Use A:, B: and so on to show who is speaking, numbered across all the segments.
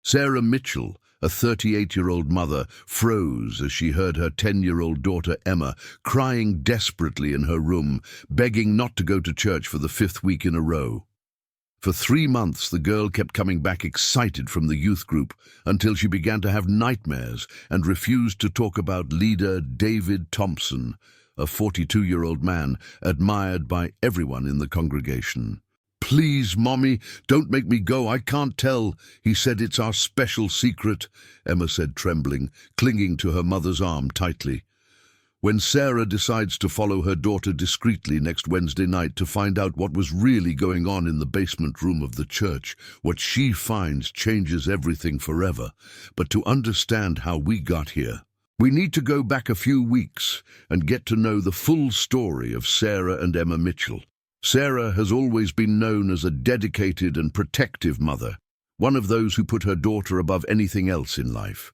A: Sarah Mitchell, a 38-year-old mother, froze as she heard her 10-year-old daughter Emma crying desperately in her room, begging not to go to church for the 5th week in a row. For 3 months, the girl kept coming back excited from the youth group until she began to have nightmares and refused to talk about leader David Thompson, a 42-year-old man admired by everyone in the congregation. "Please, Mommy, don't make me go. I can't tell. He said it's our special secret," Emma said, trembling, clinging to her mother's arm tightly. When Sarah decides to follow her daughter discreetly next Wednesday night to find out what was really going on in the basement room of the church, what she finds changes everything forever. But to understand how we got here, we need to go back a few weeks and get to know the full story of Sarah and Emma Mitchell. Sarah has always been known as a dedicated and protective mother, one of those who put her daughter above anything else in life.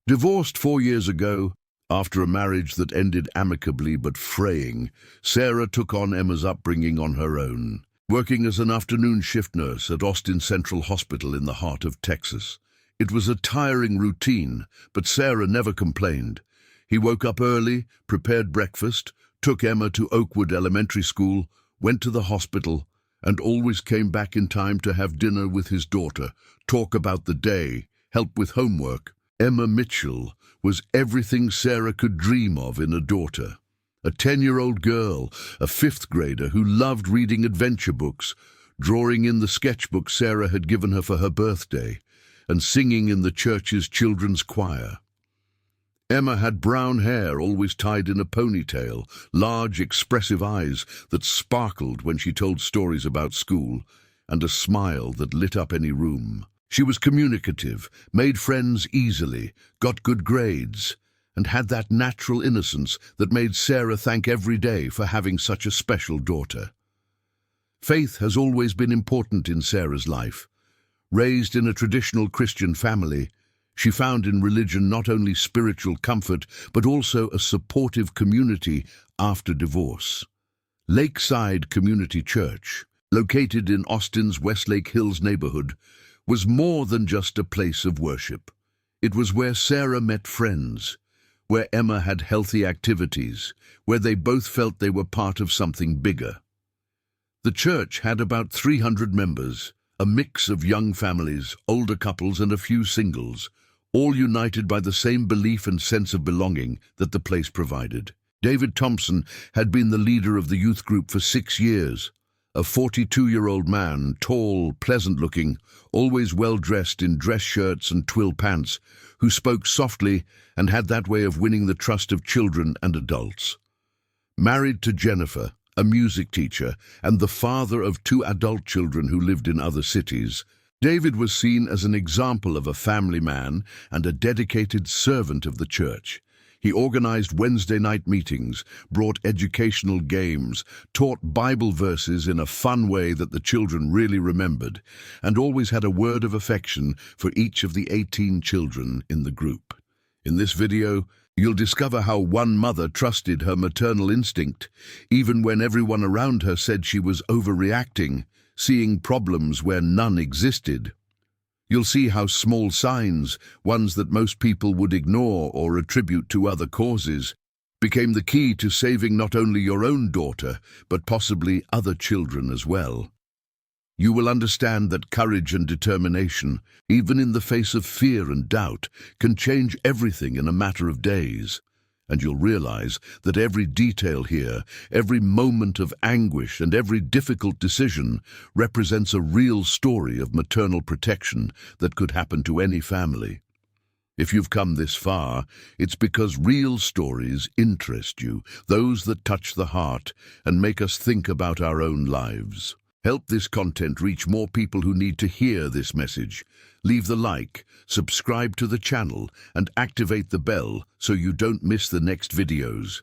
A: Divorced 4 years ago, after a marriage that ended amicably but fraying, Sarah took on Emma's upbringing on her own, working as an afternoon shift nurse at Austin Central Hospital in the heart of Texas. It was a tiring routine, but Sarah never complained. He woke up early, prepared breakfast, took Emma to Oakwood Elementary School, went to the hospital, and always came back in time to have dinner with his daughter, talk about the day, help with homework. Emma Mitchell was everything Sarah could dream of in a daughter. A 10-year-old girl, a 5th grader who loved reading adventure books, drawing in the sketchbook Sarah had given her for her birthday, and singing in the church's children's choir. Emma had brown hair always tied in a ponytail, large, expressive eyes that sparkled when she told stories about school, and a smile that lit up any room. She was communicative, made friends easily, got good grades, and had that natural innocence that made Sarah thank every day for having such a special daughter. Faith has always been important in Sarah's life. Raised in a traditional Christian family, she found in religion not only spiritual comfort, but also a supportive community after divorce. Lakeside Community Church, located in Austin's Westlake Hills neighborhood, was more than just a place of worship. It was where Sarah met friends, where Emma had healthy activities, where they both felt they were part of something bigger. The church had about 300 members, a mix of young families, older couples, and a few singles, all united by the same belief and sense of belonging that the place provided. David Thompson had been the leader of the youth group for 6 years, a 42-year-old man, tall, pleasant-looking, always well-dressed in dress shirts and twill pants, who spoke softly and had that way of winning the trust of children and adults. Married to Jennifer, a music teacher, and the father of 2 adult children who lived in other cities, David was seen as an example of a family man and a dedicated servant of the church. He organized Wednesday night meetings, brought educational games, taught Bible verses in a fun way that the children really remembered, and always had a word of affection for each of the 18 children in the group. In this video, you'll discover how one mother trusted her maternal instinct, even when everyone around her said she was overreacting, seeing problems where none existed. You'll see how small signs, ones that most people would ignore or attribute to other causes, became the key to saving not only your own daughter, but possibly other children as well. You will understand that courage and determination, even in the face of fear and doubt, can change everything in a matter of days. And you'll realize that every detail here, every moment of anguish and every difficult decision represents a real story of maternal protection that could happen to any family. If you've come this far, it's because real stories interest you, those that touch the heart and make us think about our own lives. Help this content reach more people who need to hear this message. Leave the like, subscribe to the channel, and activate the bell so you don't miss the next videos.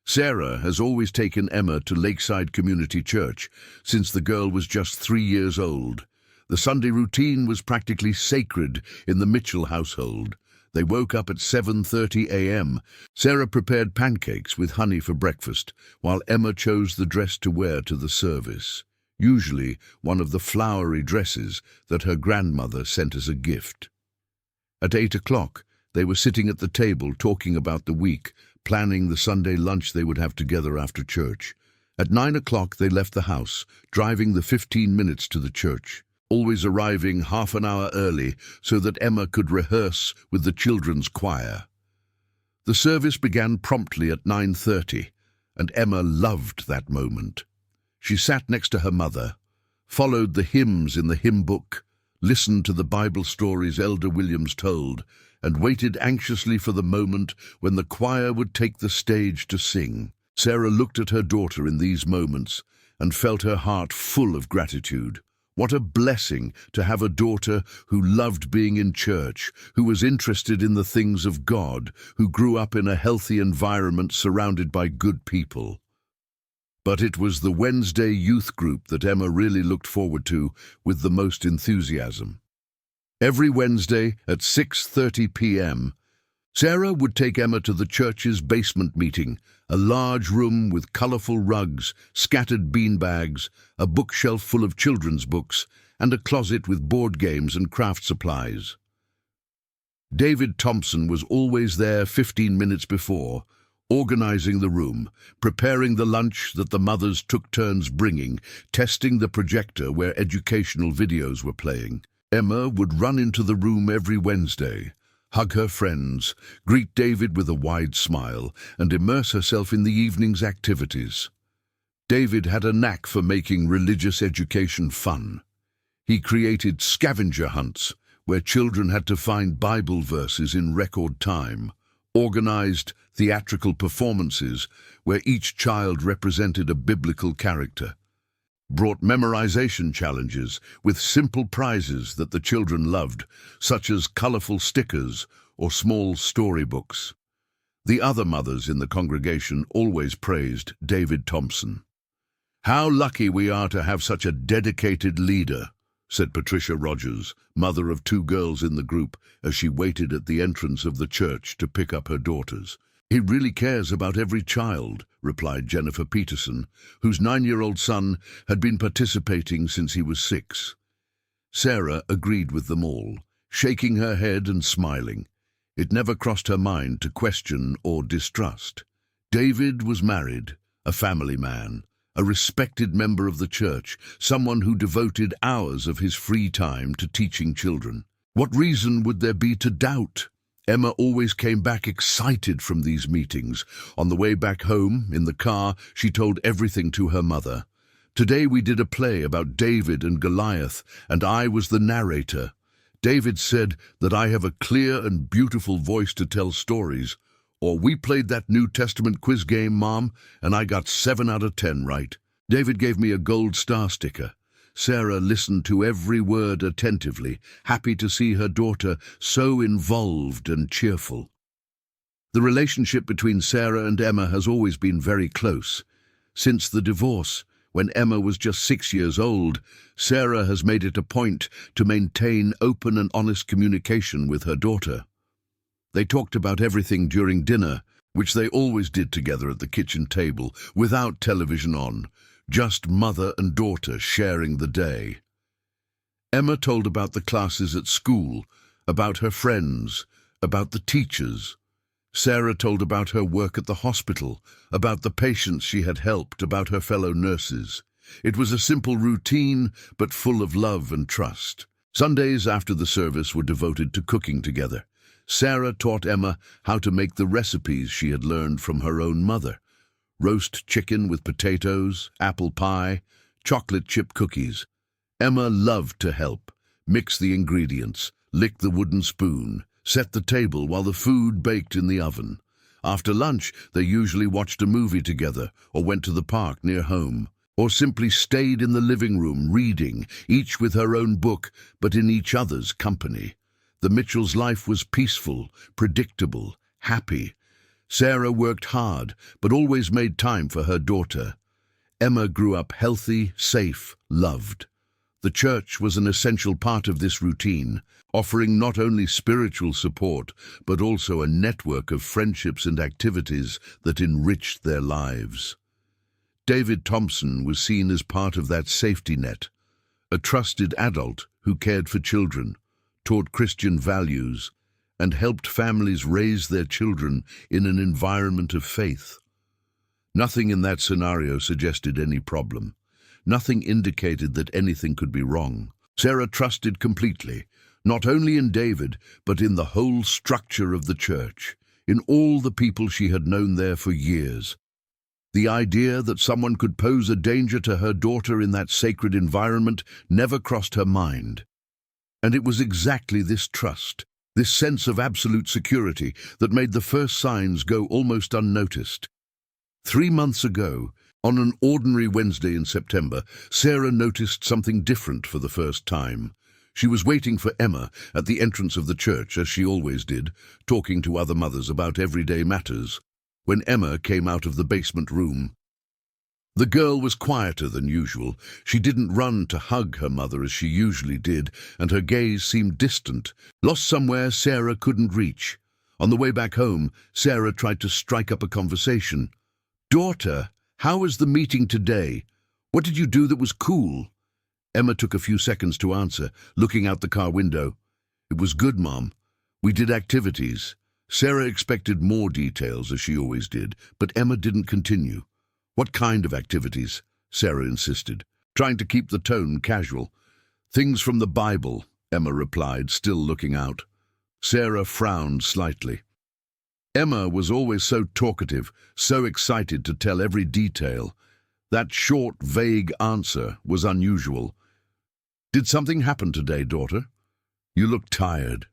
A: Sarah has always taken Emma to Lakeside Community Church since the girl was just 3 years old. The Sunday routine was practically sacred in the Mitchell household. They woke up at 7:30 a.m. Sarah prepared pancakes with honey for breakfast, while Emma chose the dress to wear to the service. usually one of the flowery dresses that her grandmother sent as a gift. At 8 o'clock, they were sitting at the table talking about the week, planning the Sunday lunch they would have together after church. At 9 o'clock they left the house, driving the 15 minutes to the church, always arriving half an hour early so that Emma could rehearse with the children's choir. The service began promptly at 9:30, and Emma loved that moment. She sat next to her mother, followed the hymns in the hymn book, listened to the Bible stories Elder Williams told, and waited anxiously for the moment when the choir would take the stage to sing. Sarah looked at her daughter in these moments and felt her heart full of gratitude. What a blessing to have a daughter who loved being in church, who was interested in the things of God, who grew up in a healthy environment surrounded by good people. But it was the Wednesday youth group that Emma really looked forward to with the most enthusiasm. Every Wednesday at 6:30 p.m., Sarah would take Emma to the church's basement meeting, a large room with colorful rugs, scattered beanbags, a bookshelf full of children's books, and a closet with board games and craft supplies. David Thompson was always there 15 minutes before, organizing the room, preparing the lunch that the mothers took turns bringing, testing the projector where educational videos were playing. Emma would run into the room every Wednesday, hug her friends, greet David with a wide smile, and immerse herself in the evening's activities. David had a knack for making religious education fun. He created scavenger hunts, where children had to find Bible verses in record time, organized theatrical performances where each child represented a biblical character, brought memorization challenges with simple prizes that the children loved, such as colorful stickers or small storybooks. The other mothers in the congregation always praised David Thompson. "How lucky we are to have such a dedicated leader," said Patricia Rogers, mother of 2 girls in the group, as she waited at the entrance of the church to pick up her daughters. "He really cares about every child," replied Jennifer Peterson, whose 9-year-old son had been participating since he was 6. Sarah agreed with them all, shaking her head and smiling. It never crossed her mind to question or distrust. David was married, a family man, a respected member of the church, someone who devoted hours of his free time to teaching children. What reason would there be to doubt? Emma always came back excited from these meetings. On the way back home, in the car, she told everything to her mother. "Today we did a play about David and Goliath, and I was the narrator. David said that I have a clear and beautiful voice to tell stories. Or we played that New Testament quiz game, Mom, and I got 7 out of 10 right. David gave me a gold star sticker." Sarah listened to every word attentively, happy to see her daughter so involved and cheerful. The relationship between Sarah and Emma has always been very close. Since the divorce, when Emma was just 6 years old, Sarah has made it a point to maintain open and honest communication with her daughter. They talked about everything during dinner, which they always did together at the kitchen table, without television on, just mother and daughter sharing the day. Emma told about the classes at school, about her friends, about the teachers. Sarah told about her work at the hospital, about the patients she had helped, about her fellow nurses. It was a simple routine, but full of love and trust. Sundays after the service were devoted to cooking together. Sarah taught Emma how to make the recipes she had learned from her own mother. Roast chicken with potatoes, apple pie, chocolate chip cookies. Emma loved to help, mix the ingredients, lick the wooden spoon, set the table while the food baked in the oven. After lunch, they usually watched a movie together or went to the park near home, or simply stayed in the living room reading, each with her own book, but in each other's company. The Mitchells' life was peaceful, predictable, happy. Sarah worked hard, but always made time for her daughter. Emma grew up healthy, safe, loved. The church was an essential part of this routine, offering not only spiritual support, but also a network of friendships and activities that enriched their lives. David Thompson was seen as part of that safety net, a trusted adult who cared for children, taught Christian values, and helped families raise their children in an environment of faith. Nothing in that scenario suggested any problem. Nothing indicated that anything could be wrong. Sarah trusted completely, not only in David, but in the whole structure of the church, in all the people she had known there for years. The idea that someone could pose a danger to her daughter in that sacred environment never crossed her mind. And it was exactly this trust, this sense of absolute security, that made the first signs go almost unnoticed. 3 months ago, on an ordinary Wednesday in September, Sarah noticed something different for the first time. She was waiting for Emma at the entrance of the church, as she always did, talking to other mothers about everyday matters, when Emma came out of the basement room. The girl was quieter than usual. She didn't run to hug her mother as she usually did, and her gaze seemed distant, lost somewhere Sarah couldn't reach. On the way back home, Sarah tried to strike up a conversation. "Daughter, how was the meeting today? What did you do that was cool?" Emma took a few seconds to answer, looking out the car window. "It was good, Mom. We did activities." Sarah expected more details, as she always did, but Emma didn't continue. "What kind of activities?" Sarah insisted, trying to keep the tone casual. "Things from the Bible," Emma replied, still looking out. Sarah frowned slightly. Emma was always so talkative, so excited to tell every detail. That short, vague answer was unusual. "Did something happen today, daughter? You look tired."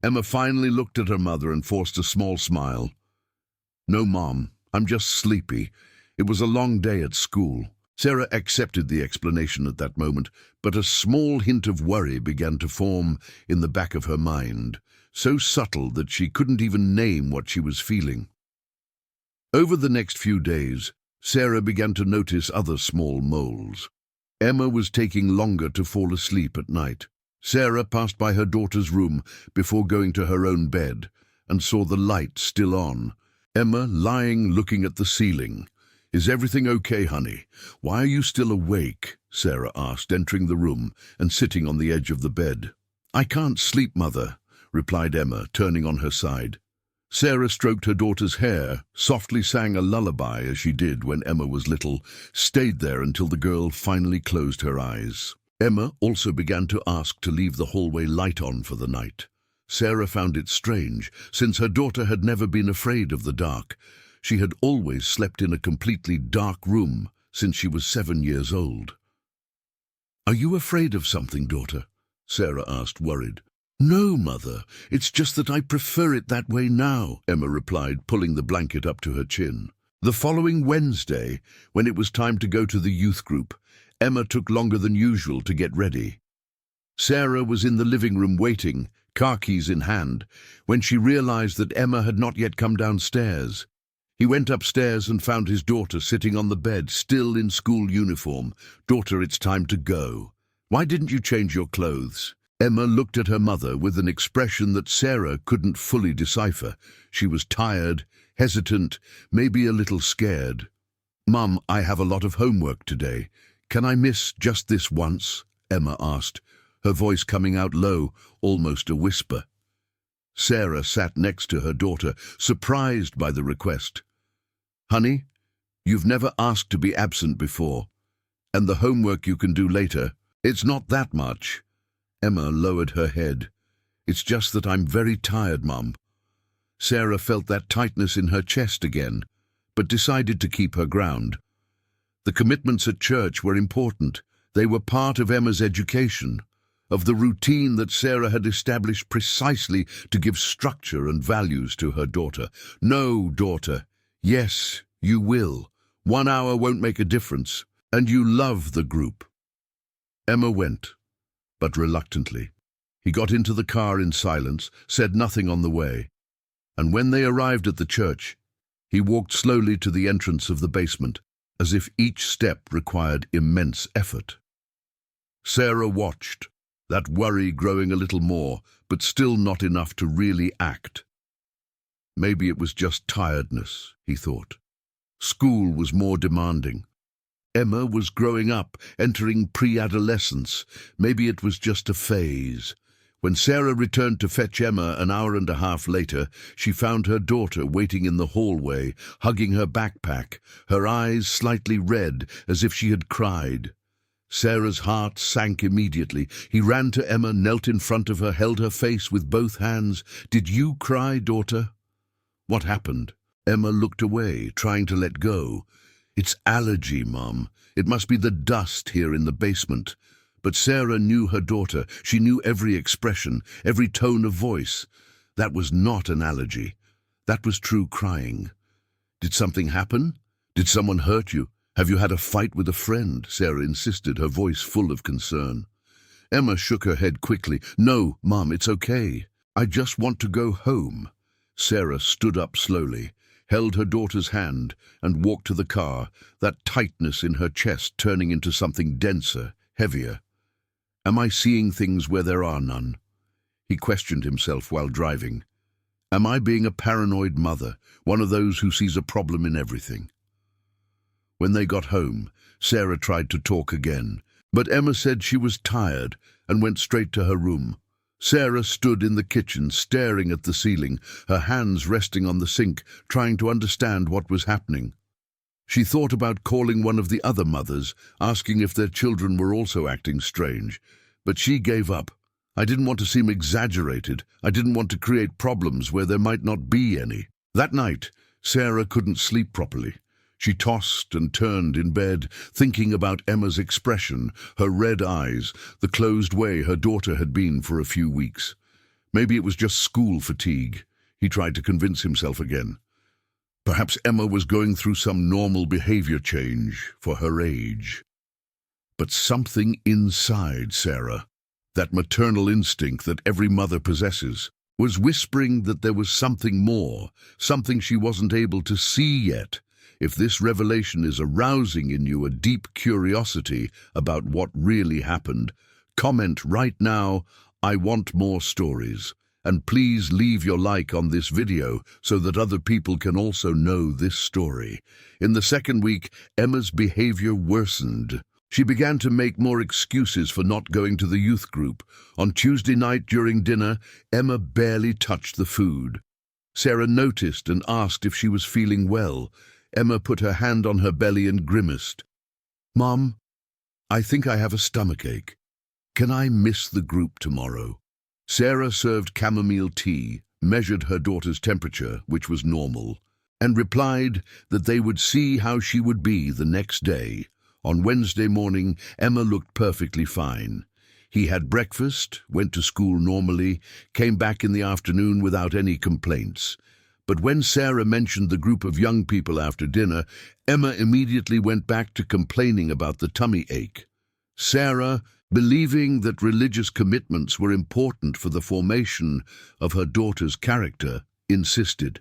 A: Emma finally looked at her mother and forced a small smile. "No, Mom, I'm just sleepy. It was a long day at school." Sarah accepted the explanation at that moment, but a small hint of worry began to form in the back of her mind, so subtle that she couldn't even name what she was feeling. Over the next few days, Sarah began to notice other small moles. Emma was taking longer to fall asleep at night. Sarah passed by her daughter's room before going to her own bed and saw the light still on. Emma lying looking at the ceiling. "Is everything okay, honey? Why are you still awake?" Sarah asked, entering the room and sitting on the edge of the bed. "I can't sleep, Mother," replied Emma, turning on her side. Sarah stroked her daughter's hair, softly sang a lullaby as she did when Emma was little, stayed there until the girl finally closed her eyes. Emma also began to ask to leave the hallway light on for the night. Sarah found it strange, since her daughter had never been afraid of the dark. She had always slept in a completely dark room since she was 7 years old. "Are you afraid of something, daughter?" Sarah asked, worried. "No, Mother, it's just that I prefer it that way now," Emma replied, pulling the blanket up to her chin. The following Wednesday, when it was time to go to the youth group, Emma took longer than usual to get ready. Sarah was in the living room waiting, car keys in hand, when she realized that Emma had not yet come downstairs. He went upstairs and found his daughter sitting on the bed, still in school uniform. "Daughter, it's time to go. Why didn't you change your clothes?" Emma looked at her mother with an expression that Sarah couldn't fully decipher. She was tired, hesitant, maybe a little scared. "Mum, I have a lot of homework today. Can I miss just this once?" Emma asked, her voice coming out low, almost a whisper. Sarah sat next to her daughter, surprised by the request. "Honey, you've never asked to be absent before. And the homework you can do later. It's not that much." Emma lowered her head. "It's just that I'm very tired, Mum." Sarah felt that tightness in her chest again, but decided to keep her ground. The commitments at church were important. They were part of Emma's education, of the routine that Sarah had established precisely to give structure and values to her daughter. "No, daughter. Yes, you will. 1 hour won't make a difference, and you love the group." Emma went, but reluctantly. He got into the car in silence, said nothing on the way, and when they arrived at the church, he walked slowly to the entrance of the basement, as if each step required immense effort. Sarah watched, that worry growing a little more, but still not enough to really act. Maybe it was just tiredness, he thought. School was more demanding. Emma was growing up, entering pre-adolescence. Maybe it was just a phase. When Sarah returned to fetch Emma an hour and a half later, she found her daughter waiting in the hallway, hugging her backpack, her eyes slightly red, as if she had cried. Sarah's heart sank immediately. He ran to Emma, knelt in front of her, held her face with both hands. "Did you cry, daughter?" "What happened?" Emma looked away, trying to let go. "It's allergy, Mum. It must be the dust here in the basement." But Sarah knew her daughter. She knew every expression, every tone of voice. That was not an allergy. That was true crying. "Did something happen? Did someone hurt you? Have you had a fight with a friend?" Sarah insisted, her voice full of concern. Emma shook her head quickly. "No, Mum, it's okay. I just want to go home." Sarah stood up slowly, held her daughter's hand, and walked to the car, that tightness in her chest turning into something denser, heavier. "Am I seeing things where there are none?" He questioned himself while driving. "Am I being a paranoid mother, one of those who sees a problem in everything?" When they got home, Sarah tried to talk again, but Emma said she was tired and went straight to her room. Sarah stood in the kitchen, staring at the ceiling, her hands resting on the sink, trying to understand what was happening. She thought about calling one of the other mothers, asking if their children were also acting strange, but she gave up. "I didn't want to seem exaggerated. I didn't want to create problems where there might not be any." That night, Sarah couldn't sleep properly. She tossed and turned in bed, thinking about Emma's expression, her red eyes, the closed way her daughter had been for a few weeks. Maybe it was just school fatigue. He tried to convince himself again. Perhaps Emma was going through some normal behavior change for her age. But something inside Sarah, that maternal instinct that every mother possesses, was whispering that there was something more, something she wasn't able to see yet. If this revelation is arousing in you a deep curiosity about what really happened, comment right now, "I want more stories." And please leave your like on this video so that other people can also know this story. In the second week, Emma's behavior worsened. She began to make more excuses for not going to the youth group. On Tuesday night during dinner, Emma barely touched the food. Sarah noticed and asked if she was feeling well. Emma put her hand on her belly and grimaced. "Mom, I think I have a stomachache. Can I miss the group tomorrow?" Sarah served chamomile tea, measured her daughter's temperature, which was normal, and replied that they would see how she would be the next day. On Wednesday morning, Emma looked perfectly fine. He had breakfast, went to school normally, came back in the afternoon without any complaints. But when Sarah mentioned the group of young people after dinner, Emma immediately went back to complaining about the tummy ache. Sarah, believing that religious commitments were important for the formation of her daughter's character, insisted.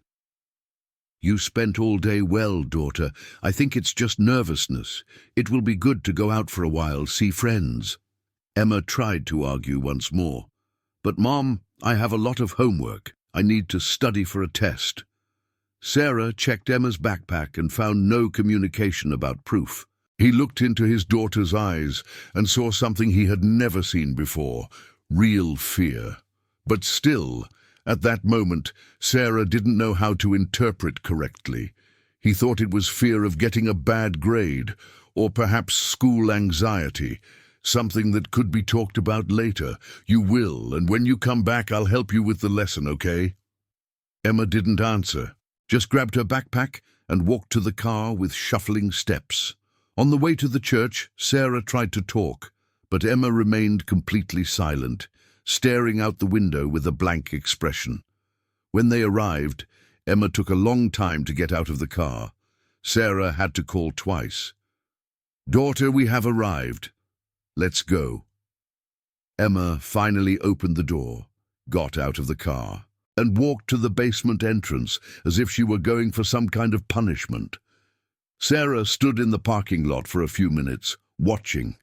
A: "You spent all day well, daughter. I think it's just nervousness. It will be good to go out for a while, see friends." Emma tried to argue once more. "But Mom, I have a lot of homework. I need to study for a test." Sarah checked Emma's backpack and found no communication about proof. He looked into his daughter's eyes and saw something he had never seen before, real fear. But still, at that moment, Sarah didn't know how to interpret correctly. He thought it was fear of getting a bad grade, or perhaps school anxiety, something that could be talked about later. "You will, and when you come back, I'll help you with the lesson, okay?" Emma didn't answer, just grabbed her backpack and walked to the car with shuffling steps. On the way to the church, Sarah tried to talk, but Emma remained completely silent, staring out the window with a blank expression. When they arrived, Emma took a long time to get out of the car. Sarah had to call twice. "Daughter, we have arrived. Let's go." Emma finally opened the door, got out of the car, and walked to the basement entrance as if she were going for some kind of punishment. Sarah stood in the parking lot for a few minutes, watching.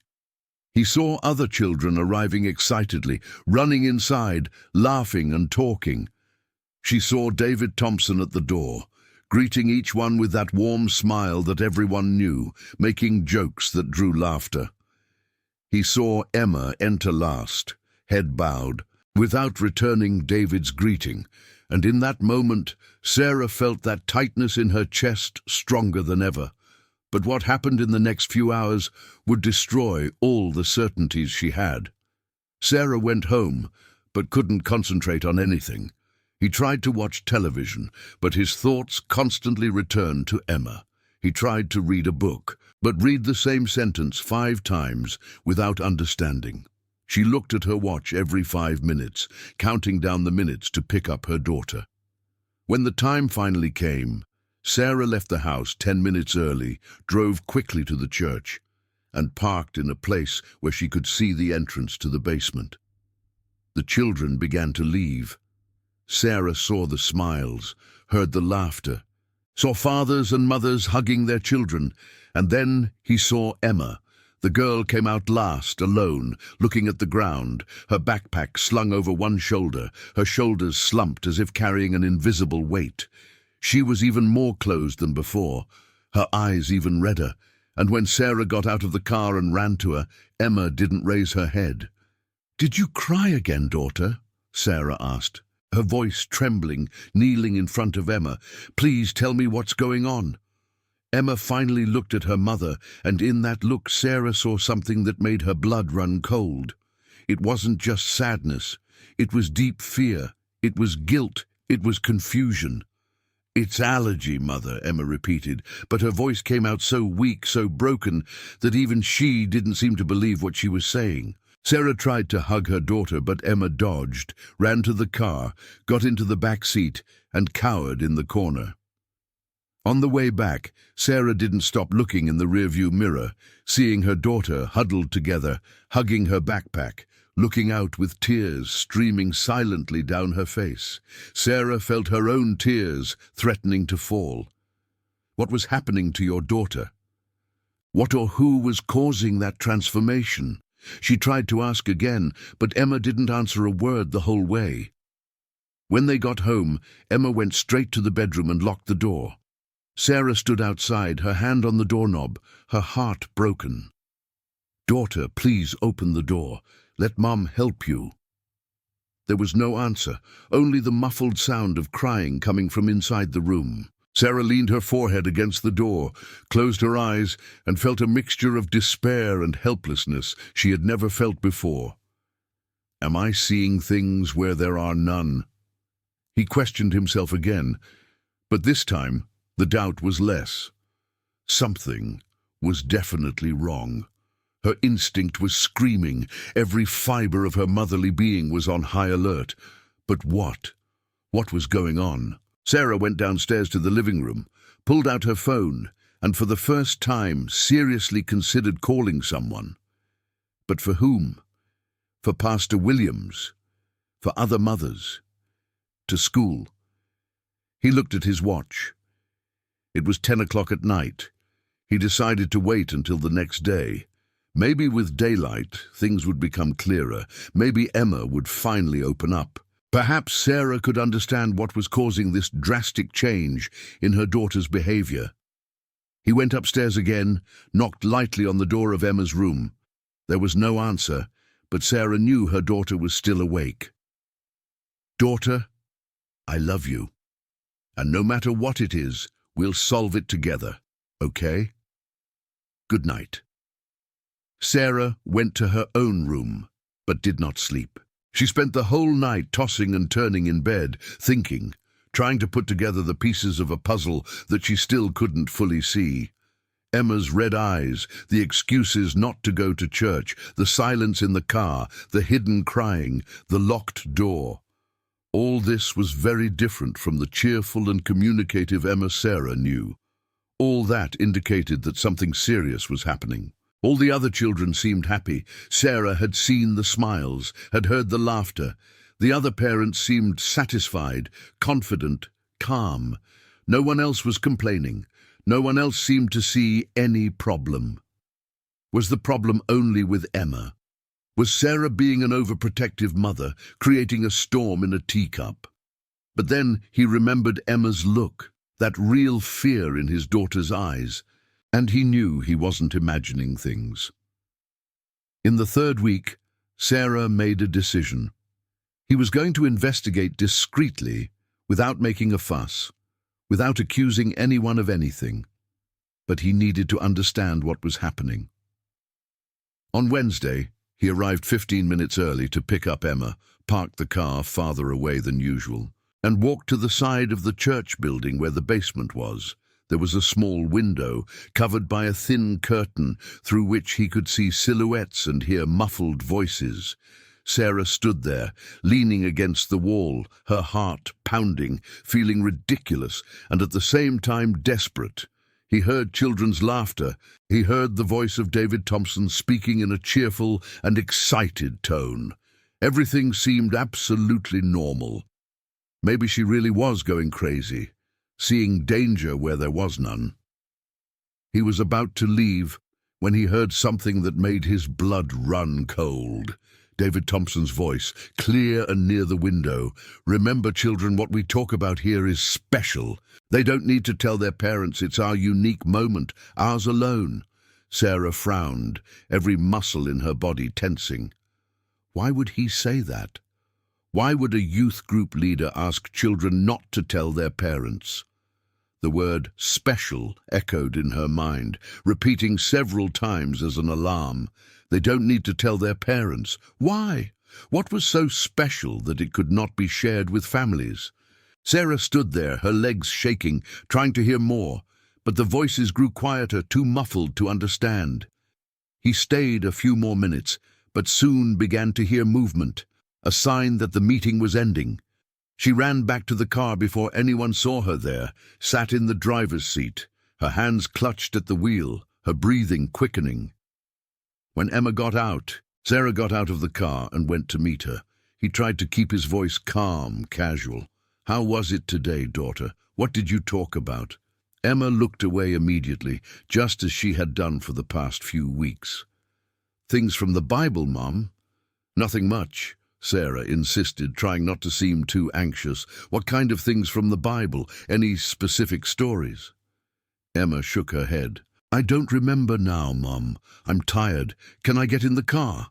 A: He saw other children arriving excitedly, running inside, laughing and talking. She saw David Thompson at the door, greeting each one with that warm smile that everyone knew, making jokes that drew laughter. He saw Emma enter last, head bowed, without returning David's greeting, and in that moment Sarah felt that tightness in her chest stronger than ever. But what happened in the next few hours would destroy all the certainties she had. Sarah went home, but couldn't concentrate on anything. He tried to watch television, but his thoughts constantly returned to Emma. He tried to read a book, but read the same sentence 5 times without understanding. She looked at her watch every 5 minutes, counting down the minutes to pick up her daughter. When the time finally came, Sarah left the house 10 minutes early, drove quickly to the church, and parked in a place where she could see the entrance to the basement. The children began to leave. Sarah saw the smiles, heard the laughter, saw fathers and mothers hugging their children, and then he saw Emma. The girl came out last, alone, looking at the ground, her backpack slung over one shoulder, her shoulders slumped as if carrying an invisible weight. She was even more closed than before, her eyes even redder, and when Sarah got out of the car and ran to her, Emma didn't raise her head. "Did you cry again, daughter?" Sarah asked, her voice trembling, kneeling in front of Emma. "Please tell me what's going on." Emma finally looked at her mother, and in that look Sarah saw something that made her blood run cold. It wasn't just sadness. It was deep fear. It was guilt. It was confusion. "It's allergy, Mother," Emma repeated, but her voice came out so weak, so broken, that even she didn't seem to believe what she was saying. Sarah tried to hug her daughter, but Emma dodged, ran to the car, got into the back seat, and cowered in the corner. On the way back, Sarah didn't stop looking in the rearview mirror, seeing her daughter huddled together, hugging her backpack, looking out with tears streaming silently down her face. Sarah felt her own tears threatening to fall. What was happening to your daughter? What or who was causing that transformation? She tried to ask again, but Emma didn't answer a word the whole way. When they got home, Emma went straight to the bedroom and locked the door. Sarah stood outside, her hand on the doorknob, her heart broken. "Daughter, please open the door. Let Mom help you." There was no answer, only the muffled sound of crying coming from inside the room. Sarah leaned her forehead against the door, closed her eyes, and felt a mixture of despair and helplessness she had never felt before. "Am I seeing things where there are none?" He questioned himself again, but this time the doubt was less. Something was definitely wrong. Her instinct was screaming. Every fiber of her motherly being was on high alert. But what? What was going on? Sarah went downstairs to the living room, pulled out her phone, and for the first time seriously considered calling someone. But for whom? For Pastor Williams? For other mothers? To school? He looked at his watch. It was 10 o'clock at night. He decided to wait until the next day. Maybe with daylight, things would become clearer. Maybe Emma would finally open up. Perhaps Sarah could understand what was causing this drastic change in her daughter's behavior. He went upstairs again, knocked lightly on the door of Emma's room. There was no answer, but Sarah knew her daughter was still awake. "Daughter, I love you. And no matter what it is, we'll solve it together, okay? Good night." Sarah went to her own room, but did not sleep. She spent the whole night tossing and turning in bed, thinking, trying to put together the pieces of a puzzle that she still couldn't fully see. Emma's red eyes, the excuses not to go to church, the silence in the car, the hidden crying, the locked door. All this was very different from the cheerful and communicative Emma Sarah knew. All that indicated that something serious was happening. All the other children seemed happy. Sarah had seen the smiles, had heard the laughter. The other parents seemed satisfied, confident, calm. No one else was complaining. No one else seemed to see any problem. Was the problem only with Emma? Was Sarah being an overprotective mother, creating a storm in a teacup? But then he remembered Emma's look, that real fear in his daughter's eyes, and he knew he wasn't imagining things. In the third week, Sarah made a decision. He was going to investigate discreetly, without making a fuss, without accusing anyone of anything. But he needed to understand what was happening. On Wednesday, he arrived 15 minutes early to pick up Emma, parked the car farther away than usual, and walked to the side of the church building where the basement was. There was a small window, covered by a thin curtain, through which he could see silhouettes and hear muffled voices. Sarah stood there, leaning against the wall, her heart pounding, feeling ridiculous and at the same time desperate. He heard children's laughter. He heard the voice of David Thompson speaking in a cheerful and excited tone. Everything seemed absolutely normal. Maybe she really was going crazy, seeing danger where there was none. He was about to leave when he heard something that made his blood run cold. David Thompson's voice, clear and near the window. "Remember, children, what we talk about here is special. They don't need to tell their parents. It's our unique moment, ours alone." Sarah frowned, every muscle in her body tensing. Why would he say that? Why would a youth group leader ask children not to tell their parents? The word special echoed in her mind, repeating several times as an alarm. They don't need to tell their parents. Why? What was so special that it could not be shared with families? Sarah stood there, her legs shaking, trying to hear more, but the voices grew quieter, too muffled to understand. He stayed a few more minutes, but soon began to hear movement, a sign that the meeting was ending. She ran back to the car before anyone saw her there, sat in the driver's seat, her hands clutched at the wheel, her breathing quickening. When Emma got out, Sarah got out of the car and went to meet her. He tried to keep his voice calm, casual. "How was it today, daughter? What did you talk about?" Emma looked away immediately, just as she had done for the past few weeks. "Things from the Bible, Mom." "Nothing much," Sarah insisted, trying not to seem too anxious. "What kind of things from the Bible? Any specific stories?" Emma shook her head. "I don't remember now, Mom. I'm tired. Can I get in the car?"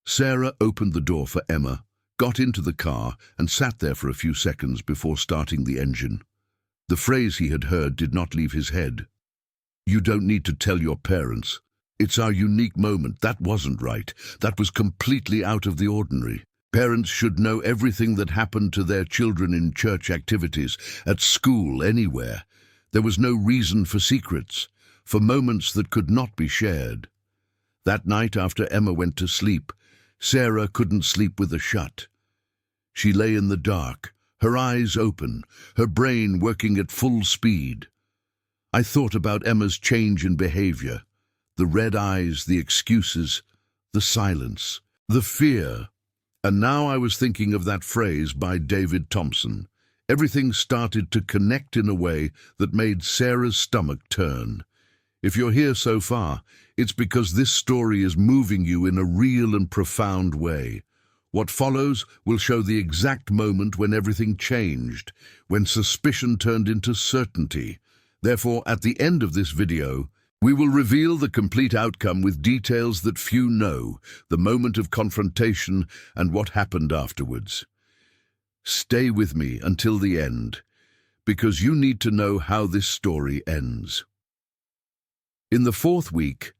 A: Sarah opened the door for Emma, got into the car, and sat there for a few seconds before starting the engine. The phrase he had heard did not leave his head. "You don't need to tell your parents. It's our unique moment." That wasn't right. That was completely out of the ordinary. Parents should know everything that happened to their children in church activities, at school, anywhere. There was no reason for secrets, for moments that could not be shared. That night, after Emma went to sleep, Sarah couldn't sleep with a shut. She lay in the dark, her eyes open, her brain working at full speed. I thought about Emma's change in behavior, the red eyes, the excuses, the silence, the fear. And now I was thinking of that phrase by David Thompson. Everything started to connect in a way that made Sarah's stomach turn. If you're here so far, it's because this story is moving you in a real and profound way. What follows will show the exact moment when everything changed, when suspicion turned into certainty. Therefore, at the end of this video, we will reveal the complete outcome with details that few know, the moment of confrontation and what happened afterwards. Stay with me until the end, because you need to know how this story ends. In the fourth week,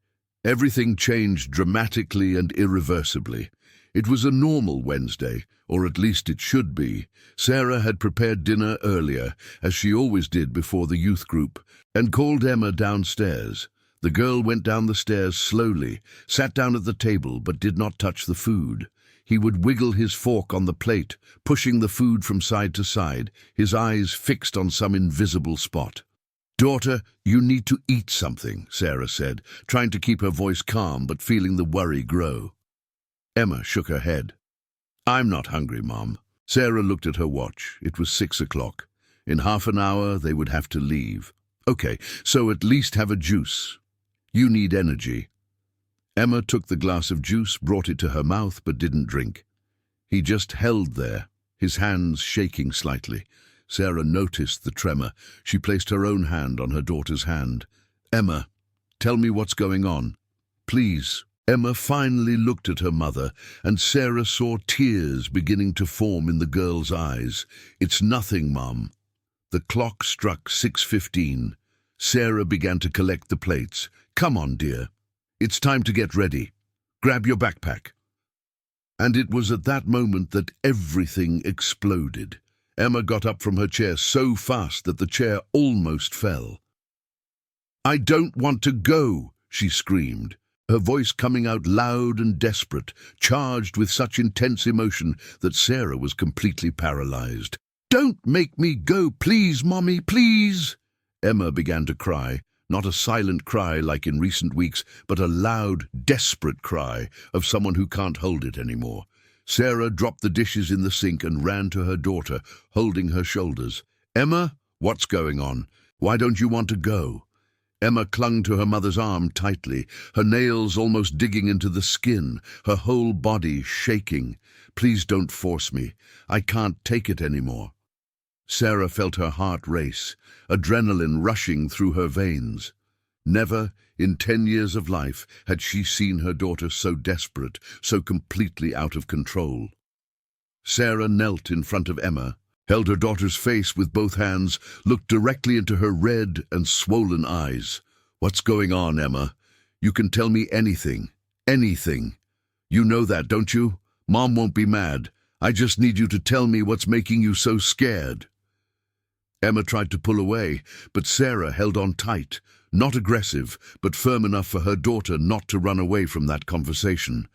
A: everything changed dramatically and irreversibly. It was a normal Wednesday, or at least it should be. Sarah had prepared dinner earlier, as she always did before the youth group, and called Emma downstairs. The girl went down the stairs slowly, sat down at the table but did not touch the food. He would wiggle his fork on the plate, pushing the food from side to side, his eyes fixed on some invisible spot. "Daughter, you need to eat something," Sarah said, trying to keep her voice calm but feeling the worry grow. Emma shook her head. "I'm not hungry, Mom." Sarah looked at her watch. It was 6 o'clock. In half an hour they would have to leave. "Okay, so at least have a juice. You need energy." Emma took the glass of juice, brought it to her mouth, but didn't drink. He just held there, his hands shaking slightly. Sarah noticed the tremor. She placed her own hand on her daughter's hand. "Emma, tell me what's going on. Please." Emma finally looked at her mother, and Sarah saw tears beginning to form in the girl's eyes. "It's nothing, Mum." The clock struck 6:15. Sarah began to collect the plates. "Come on, dear. It's time to get ready. Grab your backpack." And it was at that moment that everything exploded. Emma got up from her chair so fast that the chair almost fell. "I don't want to go," she screamed, her voice coming out loud and desperate, charged with such intense emotion that Sarah was completely paralyzed. "Don't make me go, please, Mommy, please!" Emma began to cry, not a silent cry like in recent weeks, but a loud, desperate cry of someone who can't hold it anymore. Sarah dropped the dishes in the sink and ran to her daughter, holding her shoulders. "Emma, what's going on? Why don't you want to go?" Emma clung to her mother's arm tightly, her nails almost digging into the skin, her whole body shaking. "Please don't force me. I can't take it anymore." Sarah felt her heart race, adrenaline rushing through her veins. Never, in 10 years of life, had she seen her daughter so desperate, so completely out of control. Sarah knelt in front of Emma, held her daughter's face with both hands, looked directly into her red and swollen eyes. "What's going on, Emma? You can tell me anything. Anything. You know that, don't you? Mom won't be mad. I just need you to tell me what's making you so scared." Emma tried to pull away, but Sarah held on tight, not aggressive, but firm enough for her daughter not to run away from that conversation.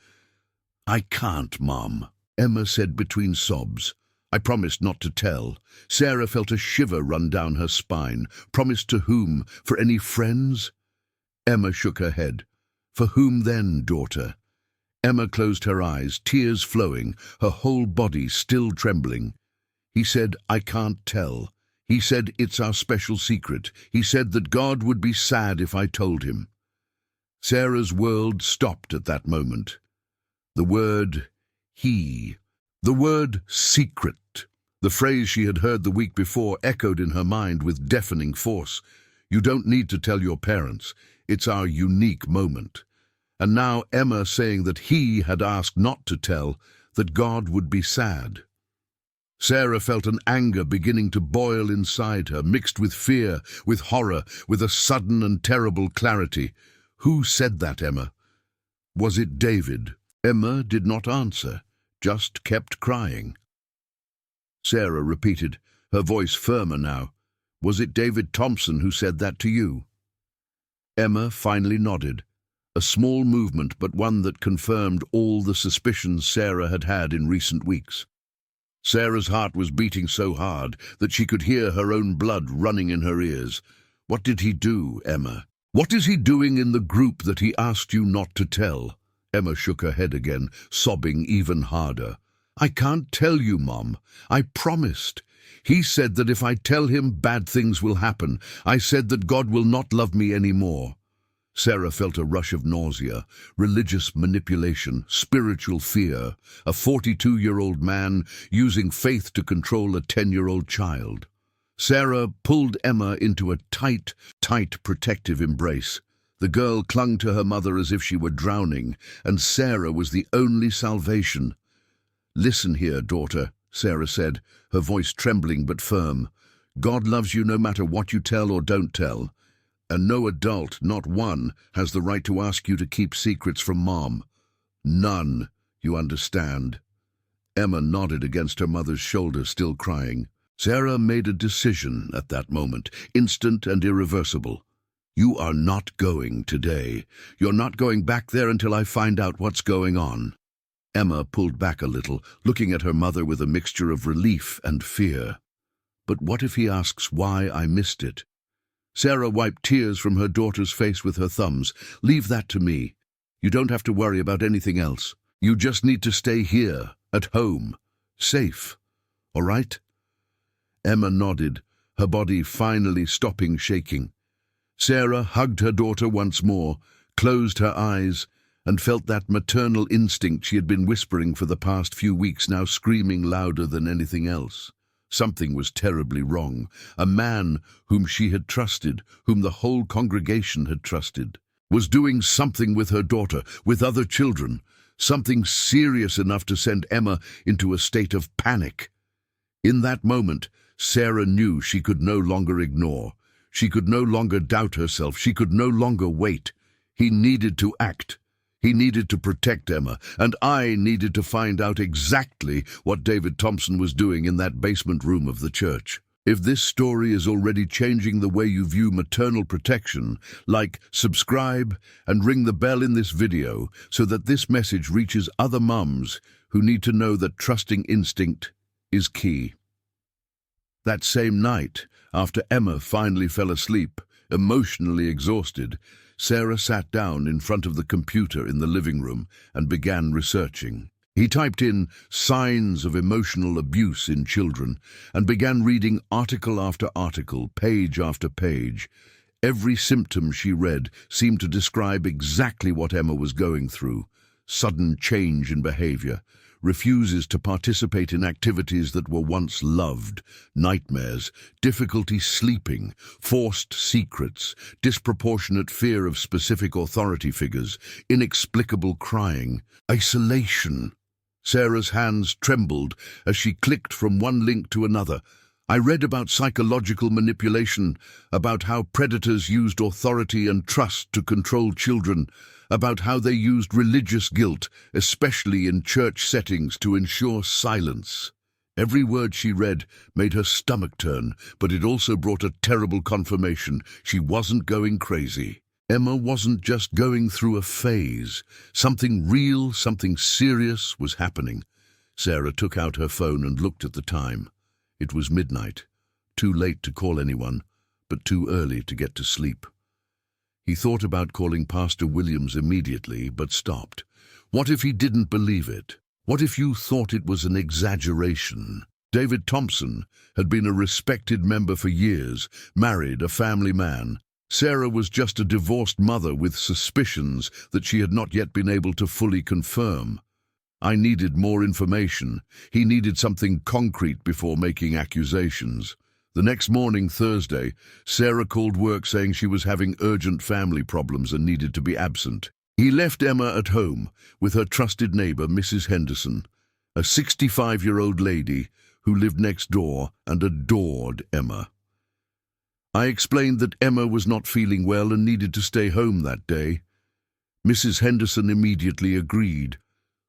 A: "I can't, Mom," Emma said between sobs. "I promised not to tell." Sarah felt a shiver run down her spine. Promised to whom? For any friends? Emma shook her head. "For whom then, daughter?" Emma closed her eyes, tears flowing, her whole body still trembling. "He said, I can't tell. He said it's our special secret. He said that God would be sad if I told him." Sarah's world stopped at that moment. The word he, the word secret, the phrase she had heard the week before echoed in her mind with deafening force. "You don't need to tell your parents. It's our unique moment." And now Emma saying that he had asked not to tell, that God would be sad. Sarah felt an anger beginning to boil inside her, mixed with fear, with horror, with a sudden and terrible clarity. Who said that, Emma? Was it David? Emma did not answer, just kept crying. Sarah repeated, her voice firmer now. "Was it David Thompson who said that to you?" Emma finally nodded, a small movement but one that confirmed all the suspicions Sarah had had in recent weeks. Sarah's heart was beating so hard that she could hear her own blood running in her ears. "What did he do, Emma? What is he doing in the group that he asked you not to tell?" Emma shook her head again, sobbing even harder. "I can't tell you, Mom. I promised. He said that if I tell him, bad things will happen. I said that God will not love me anymore." Sarah felt a rush of nausea, religious manipulation, spiritual fear, a 42-year-old man using faith to control a 10-year-old child. Sarah pulled Emma into a tight, protective embrace. The girl clung to her mother as if she were drowning, and Sarah was the only salvation. "Listen here, daughter," Sarah said, her voice trembling but firm. "God loves you no matter what you tell or don't tell. And no adult, not one, has the right to ask you to keep secrets from Mom. None, you understand?" Emma nodded against her mother's shoulder, still crying. Sarah made a decision at that moment, instant and irreversible. "You are not going today. You're not going back there until I find out what's going on." Emma pulled back a little, looking at her mother with a mixture of relief and fear. "But what if he asks why I missed it?" Sarah wiped tears from her daughter's face with her thumbs. "Leave that to me. You don't have to worry about anything else. You just need to stay here, at home, safe. All right?" Emma nodded, her body finally stopping shaking. Sarah hugged her daughter once more, closed her eyes, and felt that maternal instinct she had been whispering for the past few weeks now screaming louder than anything else. Something was terribly wrong. A man whom she had trusted, whom the whole congregation had trusted, was doing something with her daughter, with other children, something serious enough to send Emma into a state of panic. In that moment, Sarah knew she could no longer ignore. She could no longer doubt herself. She could no longer wait. He needed to act. He needed to protect Emma, and I needed to find out exactly what David Thompson was doing in that basement room of the church. If this story is already changing the way you view maternal protection, like, subscribe, and ring the bell in this video so that this message reaches other mums who need to know that trusting instinct is key. That same night, after Emma finally fell asleep, emotionally exhausted, Sarah sat down in front of the computer in the living room and began researching. He typed in signs of emotional abuse in children and began reading article after article, page after page. Every symptom she read seemed to describe exactly what Emma was going through. Sudden change in behavior, refuses to participate in activities that were once loved, nightmares, difficulty sleeping, forced secrets, disproportionate fear of specific authority figures, inexplicable crying, isolation. Sarah's hands trembled as she clicked from one link to another. I read about psychological manipulation, about how predators used authority and trust to control children, about how they used religious guilt, especially in church settings, to ensure silence. Every word she read made her stomach turn, but it also brought a terrible confirmation. She wasn't going crazy. Emma wasn't just going through a phase. Something real, something serious was happening. Sarah took out her phone and looked at the time. It was midnight. Too late to call anyone, but too early to get to sleep. He thought about calling Pastor Williams immediately, but stopped. What if he didn't believe it? What if you thought it was an exaggeration? David Thompson had been a respected member for years, married, a family man. Sarah was just a divorced mother with suspicions that she had not yet been able to fully confirm. I needed more information. He needed something concrete before making accusations. The next morning, Thursday, Sarah called work saying she was having urgent family problems and needed to be absent. He left Emma at home with her trusted neighbor, Mrs. Henderson, a 65-year-old lady who lived next door and adored Emma. I explained that Emma was not feeling well and needed to stay home that day. Mrs. Henderson immediately agreed,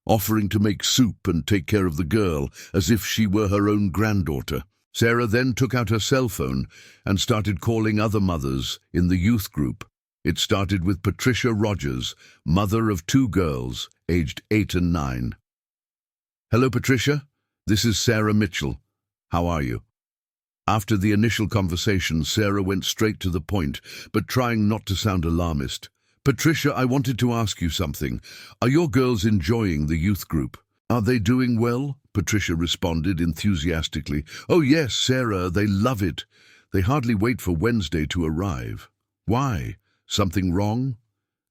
A: offering to make soup and take care of the girl as if she were her own granddaughter. Sarah then took out her cell phone and started calling other mothers in the youth group. It started with Patricia Rogers, mother of 2 girls, aged 8 and 9. "Hello, Patricia. This is Sarah Mitchell. How are you?" After the initial conversation, Sarah went straight to the point, but trying not to sound alarmist. "Patricia, I wanted to ask you something. Are your girls enjoying the youth group? Are they doing well?" Patricia responded enthusiastically. "Oh yes, Sarah, they love it. They hardly wait for Wednesday to arrive." "Why? Something wrong?"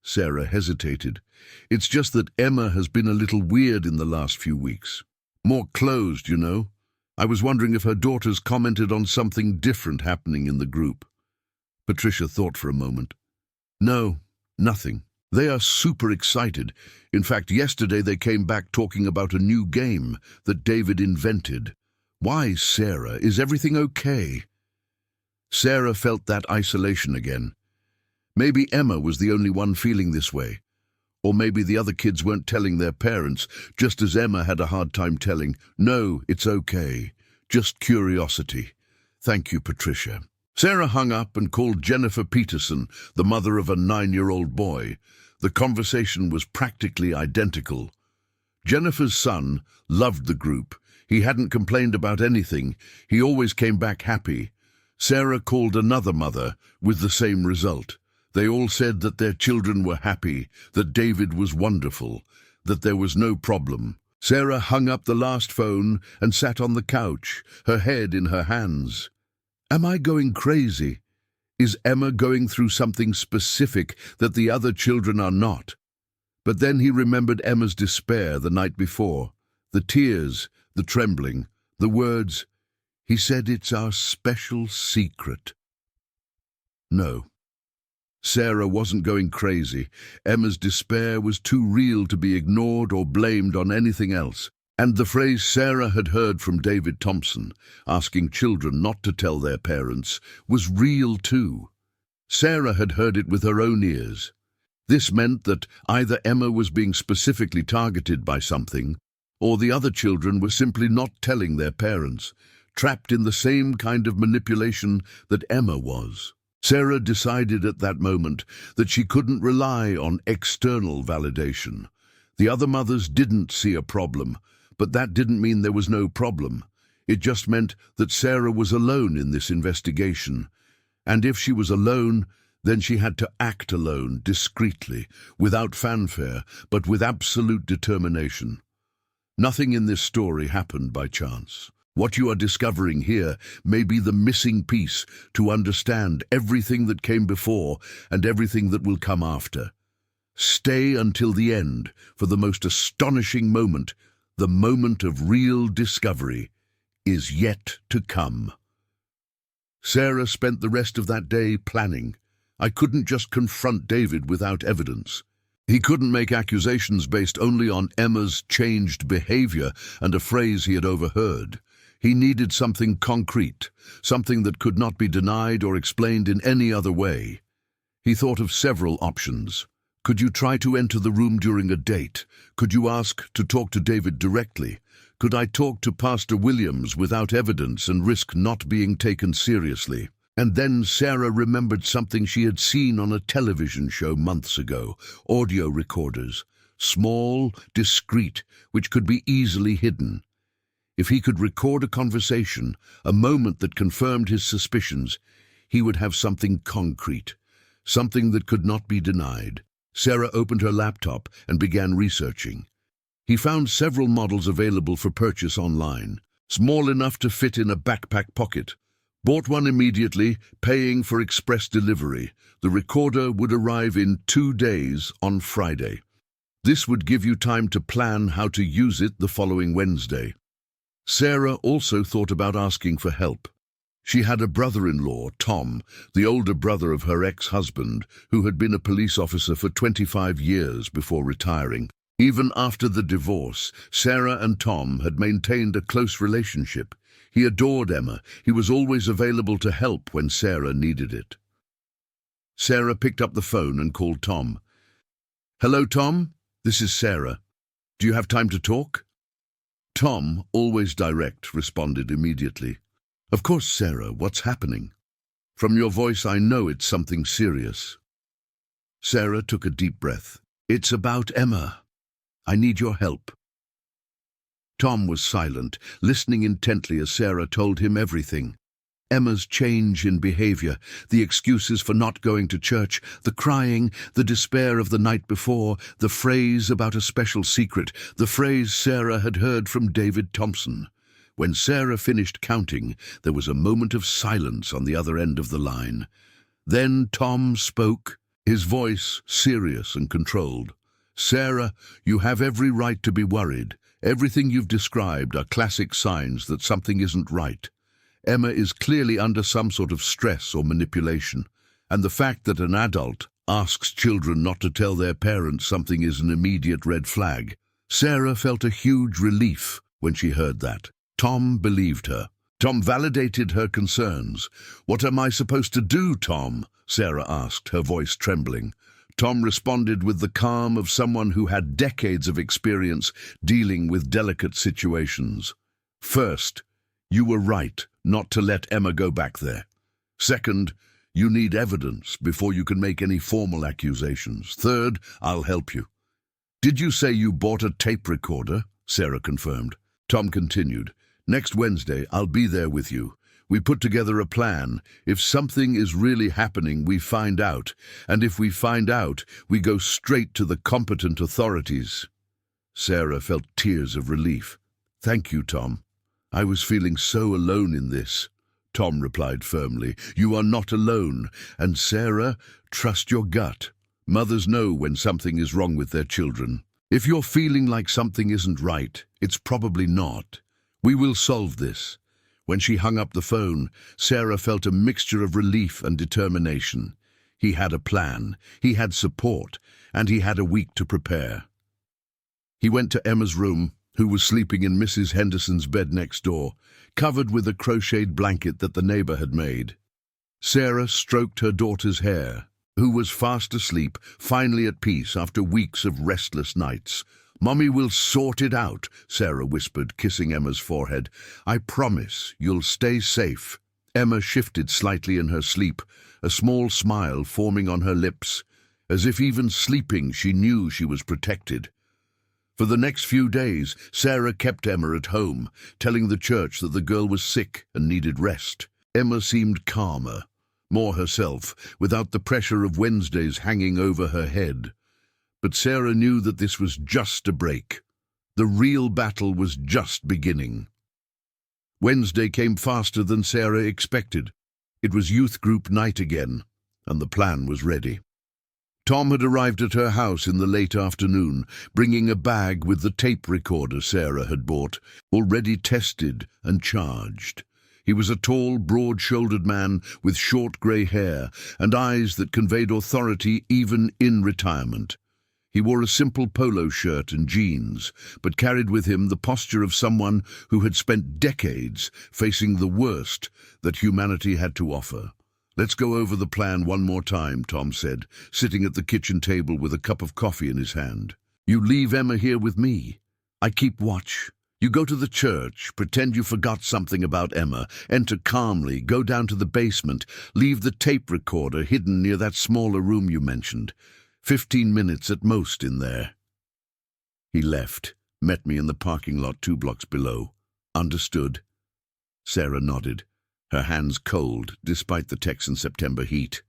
A: Sarah hesitated. "It's just that Emma has been a little weird in the last few weeks. More closed, you know. I was wondering if her daughters commented on something different happening in the group." Patricia thought for a moment. "No, nothing. They are super excited. In fact, yesterday they came back talking about a new game that David invented." "Why, Sarah, is everything okay?" Sarah felt that isolation again. Maybe Emma was the only one feeling this way. Or maybe the other kids weren't telling their parents, just as Emma had a hard time telling. "No, it's okay. Just curiosity. Thank you, Patricia." Sarah hung up and called Jennifer Peterson, the mother of a 9-year-old boy. The conversation was practically identical. Jennifer's son loved the group. He hadn't complained about anything. He always came back happy. Sarah called another mother with the same result. They all said that their children were happy, that David was wonderful, that there was no problem. Sarah hung up the last phone and sat on the couch, her head in her hands. Am I going crazy? Is Emma going through something specific that the other children are not? But then he remembered Emma's despair the night before, the tears, the trembling, the words, He said it's our special secret. No. Sarah wasn't going crazy. Emma's despair was too real to be ignored or blamed on anything else. And the phrase Sarah had heard from David Thompson, asking children not to tell their parents, was real too. Sarah had heard it with her own ears. This meant that either Emma was being specifically targeted by something, or the other children were simply not telling their parents, trapped in the same kind of manipulation that Emma was. Sarah decided at that moment that she couldn't rely on external validation. The other mothers didn't see a problem, but that didn't mean there was no problem. It just meant that Sarah was alone in this investigation. And if she was alone, then she had to act alone, discreetly, without fanfare, but with absolute determination. Nothing in this story happened by chance. What you are discovering here may be the missing piece to understand everything that came before and everything that will come after. Stay until the end for the most astonishing moment. The moment of real discovery is yet to come. Sarah spent the rest of that day planning. I couldn't just confront David without evidence. He couldn't make accusations based only on Emma's changed behavior and a phrase he had overheard. He needed something concrete, something that could not be denied or explained in any other way. He thought of several options. Could you try to enter the room during a date? Could you ask to talk to David directly? Could I talk to Pastor Williams without evidence and risk not being taken seriously? And then Sarah remembered something she had seen on a television show months ago, audio recorders, small, discreet, which could be easily hidden. If he could record a conversation, a moment that confirmed his suspicions, he would have something concrete, something that could not be denied. Sarah opened her laptop and began researching. He found several models available for purchase online, small enough to fit in a backpack pocket. Bought one immediately, paying for express delivery. The recorder would arrive in 2 days on Friday. This would give you time to plan how to use it the following Wednesday. Sarah also thought about asking for help. She had a brother-in-law, Tom, the older brother of her ex-husband, who had been a police officer for 25 years before retiring. Even after the divorce, Sarah and Tom had maintained a close relationship. He adored Emma. He was always available to help when Sarah needed it. Sarah picked up the phone and called Tom. "Hello, Tom. This is Sarah. Do you have time to talk?" Tom, always direct, responded immediately. "Of course, Sarah. What's happening? From your voice, I know it's something serious." Sarah took a deep breath. "It's about Emma. I need your help." Tom was silent, listening intently as Sarah told him everything. Emma's change in behavior, the excuses for not going to church, the crying, the despair of the night before, the phrase about a special secret, the phrase Sarah had heard from David Thompson. When Sarah finished counting, there was a moment of silence on the other end of the line. Then Tom spoke, his voice serious and controlled. "Sarah, you have every right to be worried. Everything you've described are classic signs that something isn't right. Emma is clearly under some sort of stress or manipulation, and the fact that an adult asks children not to tell their parents something is an immediate red flag." Sarah felt a huge relief when she heard that. Tom believed her. Tom validated her concerns. "What am I supposed to do, Tom?" Sarah asked, her voice trembling. Tom responded with the calm of someone who had decades of experience dealing with delicate situations. "First, you were right not to let Emma go back there. Second, you need evidence before you can make any formal accusations. Third, I'll help you." "Did you say you bought a tape recorder?" Sarah confirmed. Tom continued, "Next Wednesday, I'll be there with you. We put together a plan. If something is really happening, we find out. And if we find out, we go straight to the competent authorities." Sarah felt tears of relief. "Thank you, Tom. I was feeling so alone in this." Tom replied firmly, "You are not alone. And Sarah, trust your gut. Mothers know when something is wrong with their children. If you're feeling like something isn't right, it's probably not. We will solve this. When she hung up the phone, Sarah felt a mixture of relief and determination. He had a plan, he had support, and he had a week to prepare. He went to Emma's room, who was sleeping in Mrs. Henderson's bed next door, covered with a crocheted blanket that the neighbor had made. Sarah stroked her daughter's hair, who was fast asleep, finally at peace after weeks of restless nights. "Mommy will sort it out," Sarah whispered, kissing Emma's forehead. "I promise you'll stay safe." Emma shifted slightly in her sleep, a small smile forming on her lips, as if even sleeping she knew she was protected. For the next few days, Sarah kept Emma at home, telling the church that the girl was sick and needed rest. Emma seemed calmer, more herself, without the pressure of Wednesdays hanging over her head. But Sarah knew that this was just a break. The real battle was just beginning. Wednesday came faster than Sarah expected. It was youth group night again, and the plan was ready. Tom had arrived at her house in the late afternoon, bringing a bag with the tape recorder Sarah had bought, already tested and charged. He was a tall, broad-shouldered man with short grey hair and eyes that conveyed authority even in retirement. He wore a simple polo shirt and jeans, but carried with him the posture of someone who had spent decades facing the worst that humanity had to offer. "Let's go over the plan one more time," Tom said, sitting at the kitchen table with a cup of coffee in his hand. "You leave Emma here with me. I keep watch. You go to the church, pretend you forgot something about Emma, enter calmly, go down to the basement, leave the tape recorder hidden near that smaller room you mentioned. 15 minutes at most in there." He left, met me in the parking lot 2 blocks below. "Understood." Sarah nodded, her hands cold despite the Texan September heat.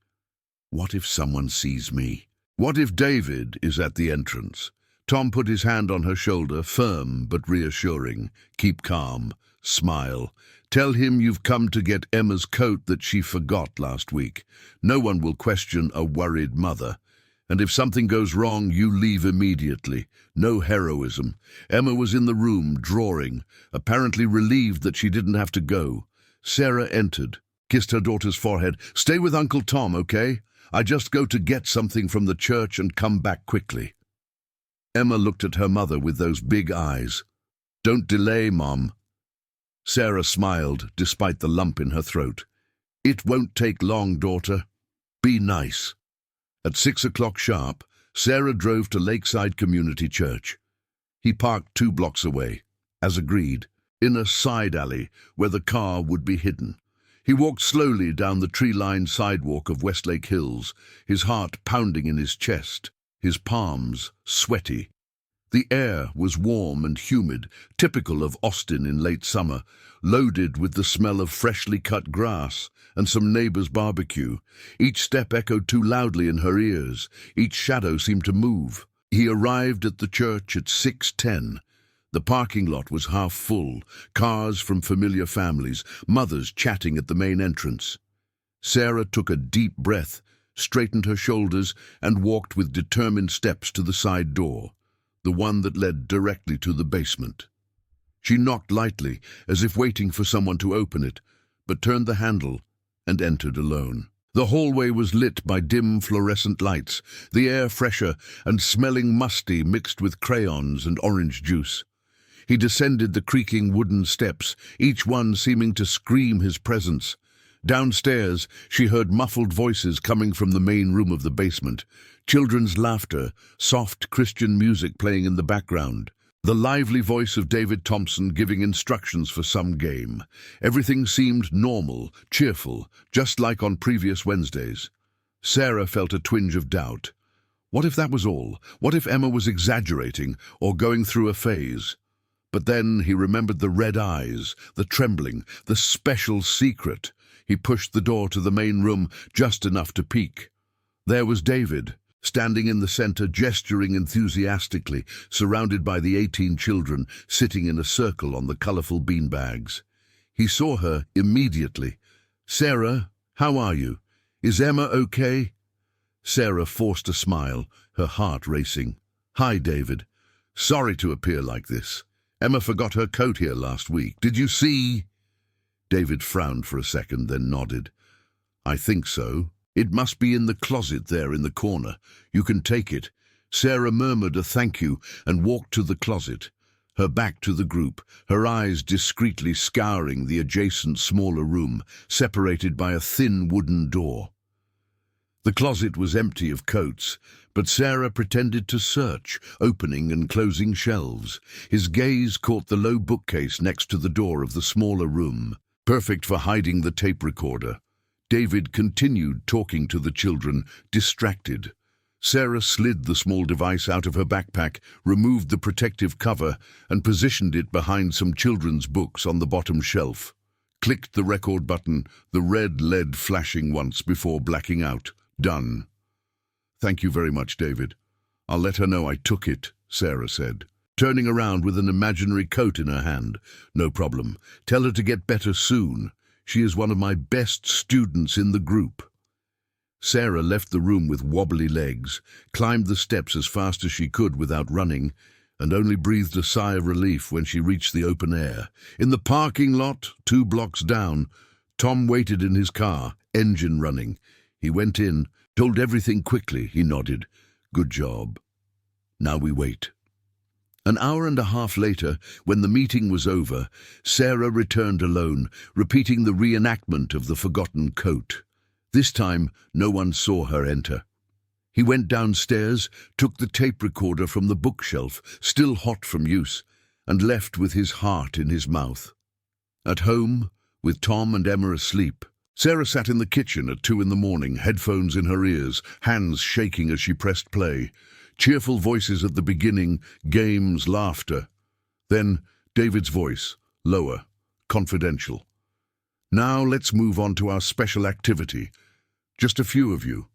A: What if someone sees me? What if David is at the entrance? Tom put his hand on her shoulder, firm but reassuring. "Keep calm. Smile. Tell him you've come to get Emma's coat that she forgot last week. No one will question a worried mother. And if something goes wrong, you leave immediately. No heroism." Emma was in the room, drawing, apparently relieved that she didn't have to go. Sarah entered, kissed her daughter's forehead. "Stay with Uncle Tom, okay? I just go to get something from the church and come back quickly." Emma looked at her mother with those big eyes. "Don't delay, Mom." Sarah smiled, despite the lump in her throat. "It won't take long, daughter. Be nice." At 6 o'clock sharp, Sarah drove to Lakeside Community Church. He parked 2 blocks away, as agreed, in a side alley where the car would be hidden. He walked slowly down the tree-lined sidewalk of Westlake Hills, his heart pounding in his chest, his palms sweaty. The air was warm and humid, typical of Austin in late summer, loaded with the smell of freshly cut grass and some neighbor's barbecue. Each step echoed too loudly in her ears. Each shadow seemed to move. He arrived at the church at 6:10. The parking lot was half full, cars from familiar families, mothers chatting at the main entrance. Sarah took a deep breath, straightened her shoulders, and walked with determined steps to the side door, the one that led directly to the basement. She knocked lightly, as if waiting for someone to open it, but turned the handle and entered alone. The hallway was lit by dim fluorescent lights, the air fresher and smelling musty mixed with crayons and orange juice. He descended the creaking wooden steps, each one seeming to scream his presence. Downstairs, she heard muffled voices coming from the main room of the basement, children's laughter, soft Christian music playing in the background, the lively voice of David Thompson giving instructions for some game. Everything seemed normal, cheerful, just like on previous Wednesdays. Sarah felt a twinge of doubt. What if that was all? What if Emma was exaggerating or going through a phase? But then he remembered the red eyes, the trembling, the special secret. He pushed the door to the main room just enough to peek. There was David, standing in the center, gesturing enthusiastically, surrounded by the 18 children sitting in a circle on the colorful beanbags. He saw her immediately. "Sarah, how are you? Is Emma okay?" Sarah forced a smile, her heart racing. "Hi, David. Sorry to appear like this. Emma forgot her coat here last week. Did you see?" David frowned for a second, then nodded. I think so. It must be in the closet there in the corner. You can take it. Sarah murmured a thank you and walked to the closet, her back to the group, her eyes discreetly scouring the adjacent smaller room, separated by a thin wooden door. The closet was empty of coats, but Sarah pretended to search, opening and closing shelves. His gaze caught the low bookcase next to the door of the smaller room, perfect for hiding the tape recorder. David continued talking to the children, distracted. Sarah slid the small device out of her backpack, removed the protective cover, and positioned it behind some children's books on the bottom shelf. Clicked the record button, the red LED flashing once before blacking out. Done. Thank you very much, David. I'll let her know I took it, Sarah said, turning around with an imaginary coat in her hand. No problem. Tell her to get better soon. She is one of my best students in the group. Sarah left the room with wobbly legs, climbed the steps as fast as she could without running, and only breathed a sigh of relief when she reached the open air. In the parking lot, 2 blocks down, Tom waited in his car, engine running. He went in, told everything quickly. He nodded. Good job. Now we wait. An hour and a half later, when the meeting was over, Sarah returned alone, repeating the reenactment of the forgotten coat. This time, no one saw her enter. He went downstairs, took the tape recorder from the bookshelf, still hot from use, and left with his heart in his mouth. At home, with Tom and Emma asleep, Sarah sat in the kitchen at 2 in the morning, headphones in her ears, hands shaking as she pressed play. Cheerful voices at the beginning, games, laughter. Then David's voice, lower, confidential. Now let's move on to our special activity. Just a few of you.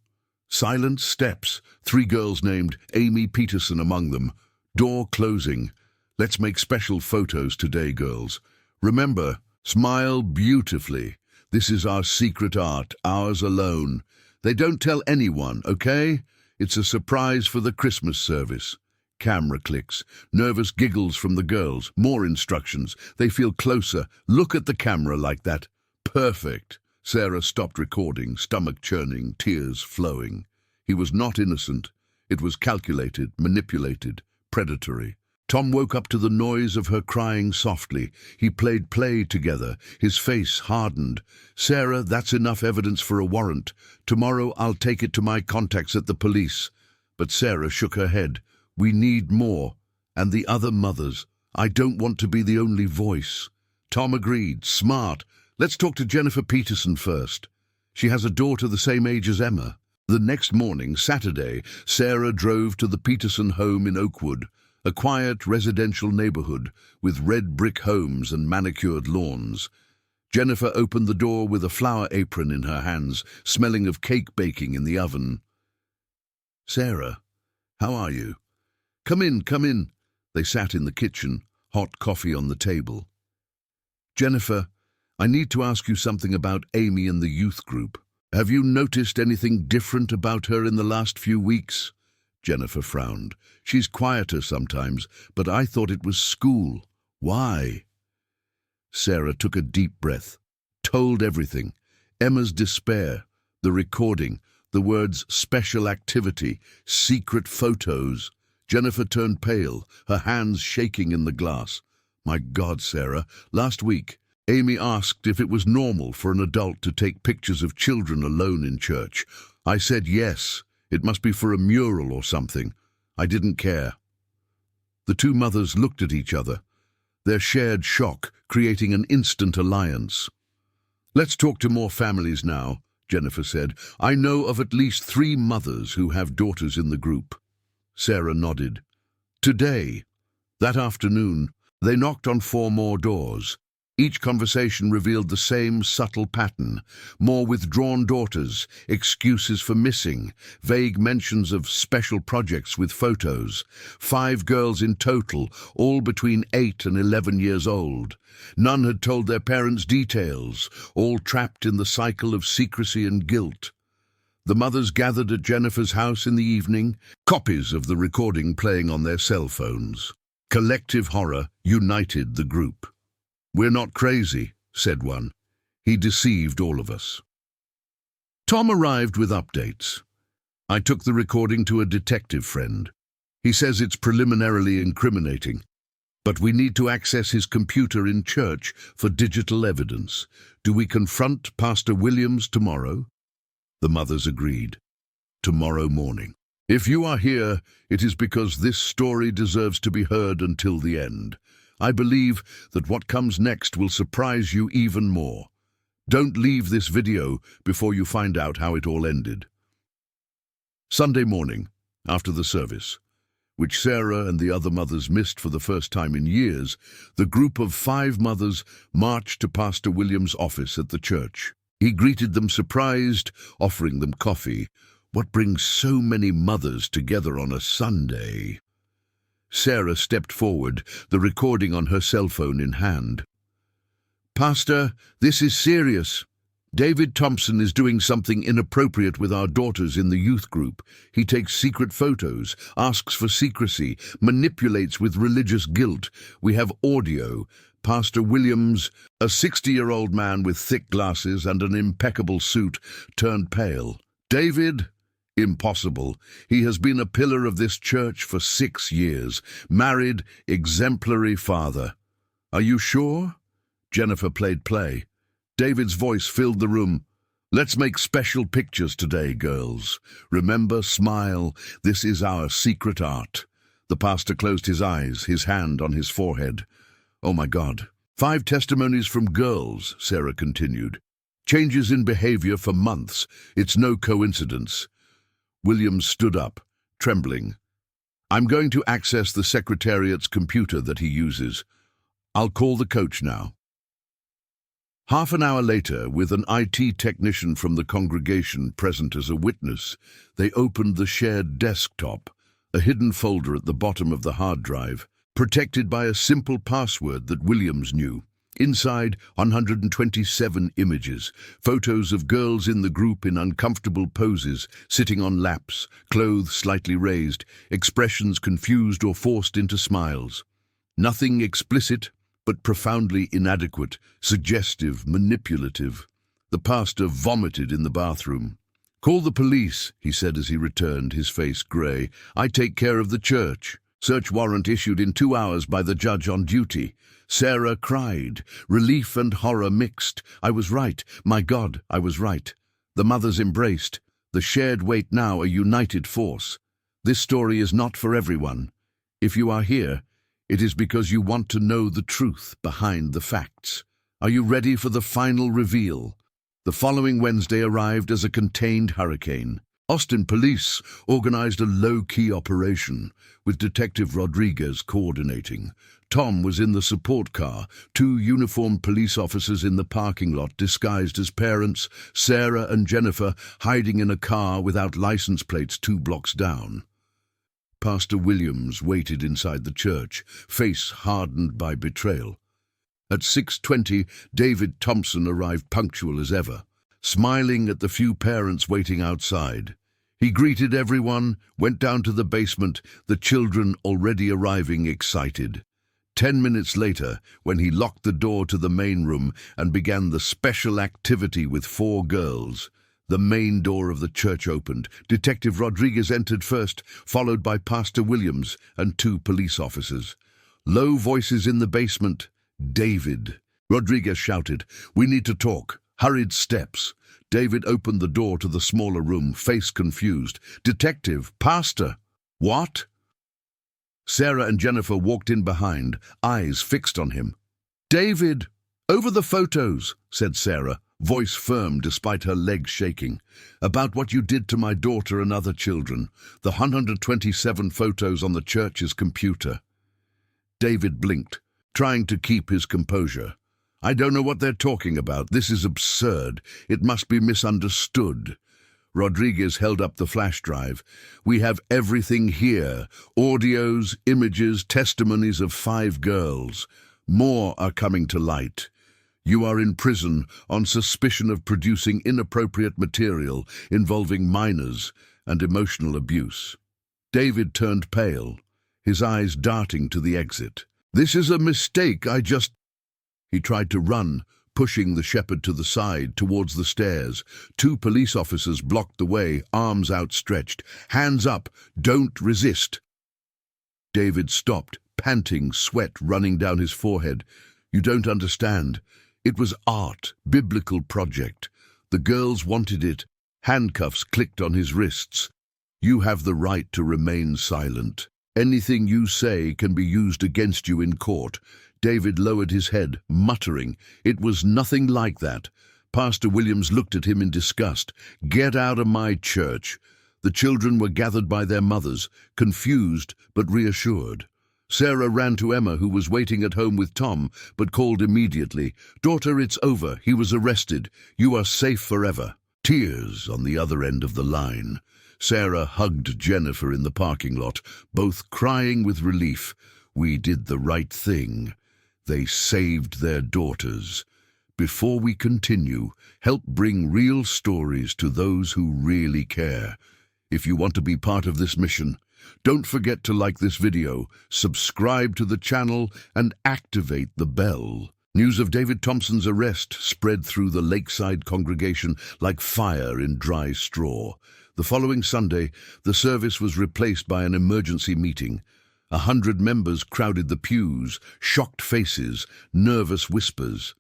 A: Silent steps, 3 girls named Amy Peterson among them. Door closing. Let's make special photos today, girls. Remember, smile beautifully. This is our secret art, ours alone. They don't tell anyone, okay? It's a surprise for the Christmas service. Camera clicks, nervous giggles from the girls, more instructions. They feel closer. Look at the camera like that. Perfect. Sarah stopped recording, stomach churning, tears flowing. He was not innocent. It was calculated, manipulated, predatory. Tom woke up to the noise of her crying softly. He played play together, his face hardened. Sarah, that's enough evidence for a warrant. Tomorrow I'll take it to my contacts at the police. But Sarah shook her head. We need more. And the other mothers. I don't want to be the only voice. Tom agreed. Smart. Let's talk to Jennifer Peterson first. She has a daughter the same age as Emma. The next morning, Saturday, Sarah drove to the Peterson home in Oakwood, a quiet residential neighborhood with red brick homes and manicured lawns. Jennifer opened the door with a flower apron in her hands, smelling of cake baking in the oven. Sarah, how are you? Come in, come in. They sat in the kitchen, hot coffee on the table. Jennifer, I need to ask you something about Amy and the youth group. Have you noticed anything different about her in the last few weeks? Jennifer frowned. She's quieter sometimes, but I thought it was school. Why? Sarah took a deep breath, told everything. Emma's despair, the recording, the words special activity, secret photos. Jennifer turned pale, her hands shaking in the glass. My God, Sarah, last week, Amy asked if it was normal for an adult to take pictures of children alone in church. I said yes. It must be for a mural or something. I didn't care. The 2 mothers looked at each other, their shared shock creating an instant alliance. Let's talk to more families now, Jennifer said. I know of at least 3 mothers who have daughters in the group. Sarah nodded. Today, that afternoon, they knocked on 4 more doors. Each conversation revealed the same subtle pattern. More withdrawn daughters, excuses for missing, vague mentions of special projects with photos. 5 girls in total, all between 8 and 11 years old. None had told their parents details, all trapped in the cycle of secrecy and guilt. The mothers gathered at Jennifer's house in the evening, copies of the recording playing on their cell phones. Collective horror united the group. We're not crazy, said one. He deceived all of us. Tom arrived with updates. I took the recording to a detective friend. He says it's preliminarily incriminating, but we need to access his computer in church for digital evidence. Do we confront Pastor Williams tomorrow? The mothers agreed. Tomorrow morning. If you are here, it is because this story deserves to be heard until the end. I believe that what comes next will surprise you even more. Don't leave this video before you find out how it all ended. Sunday morning, after the service, which Sarah and the other mothers missed for the first time in years, the group of 5 mothers marched to Pastor Williams' office at the church. He greeted them surprised, offering them coffee. What brings so many mothers together on a Sunday? Sarah stepped forward, the recording on her cell phone in hand. Pastor, this is serious. David Thompson is doing something inappropriate with our daughters in the youth group. He takes secret photos, asks for secrecy, manipulates with religious guilt. We have audio. Pastor Williams, a 60-year-old man with thick glasses and an impeccable suit, turned pale. David? Impossible. He has been a pillar of this church for 6 years. Married, exemplary father. Are you sure? Jennifer played play. David's voice filled the room. Let's make special pictures today, girls. Remember, smile. This is our secret art. The pastor closed his eyes, his hand on his forehead. Oh my God. 5 testimonies from girls, Sarah continued. Changes in behavior for months. It's no coincidence. Williams stood up, trembling. I'm going to access the Secretariat's computer that he uses. I'll call the coach now. Half an hour later, with an IT technician from the congregation present as a witness, they opened the shared desktop, a hidden folder at the bottom of the hard drive, protected by a simple password that Williams knew. Inside, 127 images, photos of girls in the group in uncomfortable poses, sitting on laps, clothes slightly raised, expressions confused or forced into smiles. Nothing explicit, but profoundly inadequate, suggestive, manipulative. The pastor vomited in the bathroom. Call the police, he said as he returned, his face grey. I take care of the church. Search warrant issued in 2 hours by the judge on duty. Sarah cried. Relief and horror mixed. I was right. My God, I was right. The mothers embraced. The shared weight now a united force. This story is not for everyone. If you are here, it is because you want to know the truth behind the facts. Are you ready for the final reveal? The following Wednesday arrived as a contained hurricane. Austin police organized a low-key operation, with Detective Rodriguez coordinating. Tom was in the support car, 2 uniformed police officers in the parking lot disguised as parents, Sarah and Jennifer hiding in a car without license plates 2 blocks down. Pastor Williams waited inside the church, face hardened by betrayal. At 6:20, David Thompson arrived punctual as ever, smiling at the few parents waiting outside. He greeted everyone, went down to the basement, the children already arriving excited. 10 minutes later, when he locked the door to the main room and began the special activity with 4 girls, the main door of the church opened. Detective Rodriguez entered first, followed by Pastor Williams and 2 police officers. Low voices in the basement. David. Rodriguez shouted, "We need to talk." Hurried steps. David opened the door to the smaller room, face confused. "Detective, Pastor." "What?" Sarah and Jennifer walked in behind, eyes fixed on him. "David, over the photos," said Sarah, voice firm despite her legs shaking. "About what you did to my daughter and other children. The 127 photos on the church's computer." David blinked, trying to keep his composure. "I don't know what they're talking about. This is absurd. It must be misunderstood." Rodriguez held up the flash drive. "We have everything here. Audios, images, testimonies of 5 girls. More are coming to light. You are in prison on suspicion of producing inappropriate material involving minors and emotional abuse." David turned pale, his eyes darting to the exit. "This is a mistake. He tried to run, pushing the shepherd to the side, towards the stairs. Two police officers blocked the way, arms outstretched. "Hands up! Don't resist!" David stopped, panting, sweat running down his forehead. "You don't understand. It was art, biblical project. The girls wanted it." Handcuffs clicked on his wrists. "You have the right to remain silent. Anything you say can be used against you in court." David lowered his head, muttering, "It was nothing like that." Pastor Williams looked at him in disgust. "Get out of my church." The children were gathered by their mothers, confused but reassured. Sarah ran to Emma, who was waiting at home with Tom, but called immediately, "Daughter, it's over. He was arrested. You are safe forever." Tears on the other end of the line. Sarah hugged Jennifer in the parking lot, both crying with relief. "We did the right thing. They saved their daughters." Before we continue, help bring real stories to those who really care. If you want to be part of this mission, don't forget to like this video, subscribe to the channel, and activate the bell. News of David Thompson's arrest spread through the Lakeside congregation like fire in dry straw. The following Sunday, the service was replaced by an emergency meeting. 100 members crowded the pews, shocked faces, nervous whispers.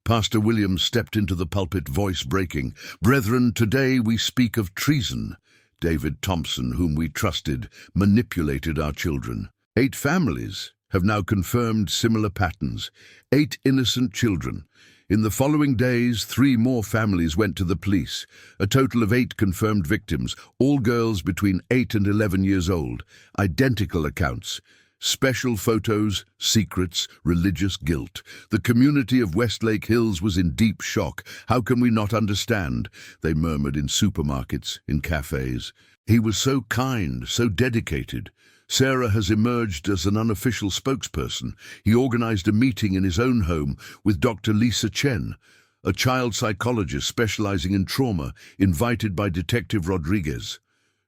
A: Pastor Williams stepped into the pulpit, voice breaking. "Brethren, today we speak of treason. David Thompson, whom we trusted, manipulated our children. 8 families have now confirmed similar patterns. 8 innocent children. In the following days, 3 more families went to the police. A total of 8 confirmed victims, all girls between 8 and 11 years old. Identical accounts. Special photos, secrets, religious guilt. The community of Westlake Hills was in deep shock. "How can we not understand?" they murmured in supermarkets, in cafes. "He was so kind, so dedicated." Sarah has emerged as an unofficial spokesperson. He organized a meeting in his own home with Dr. Lisa Chen, a child psychologist specializing in trauma, invited by Detective Rodriguez.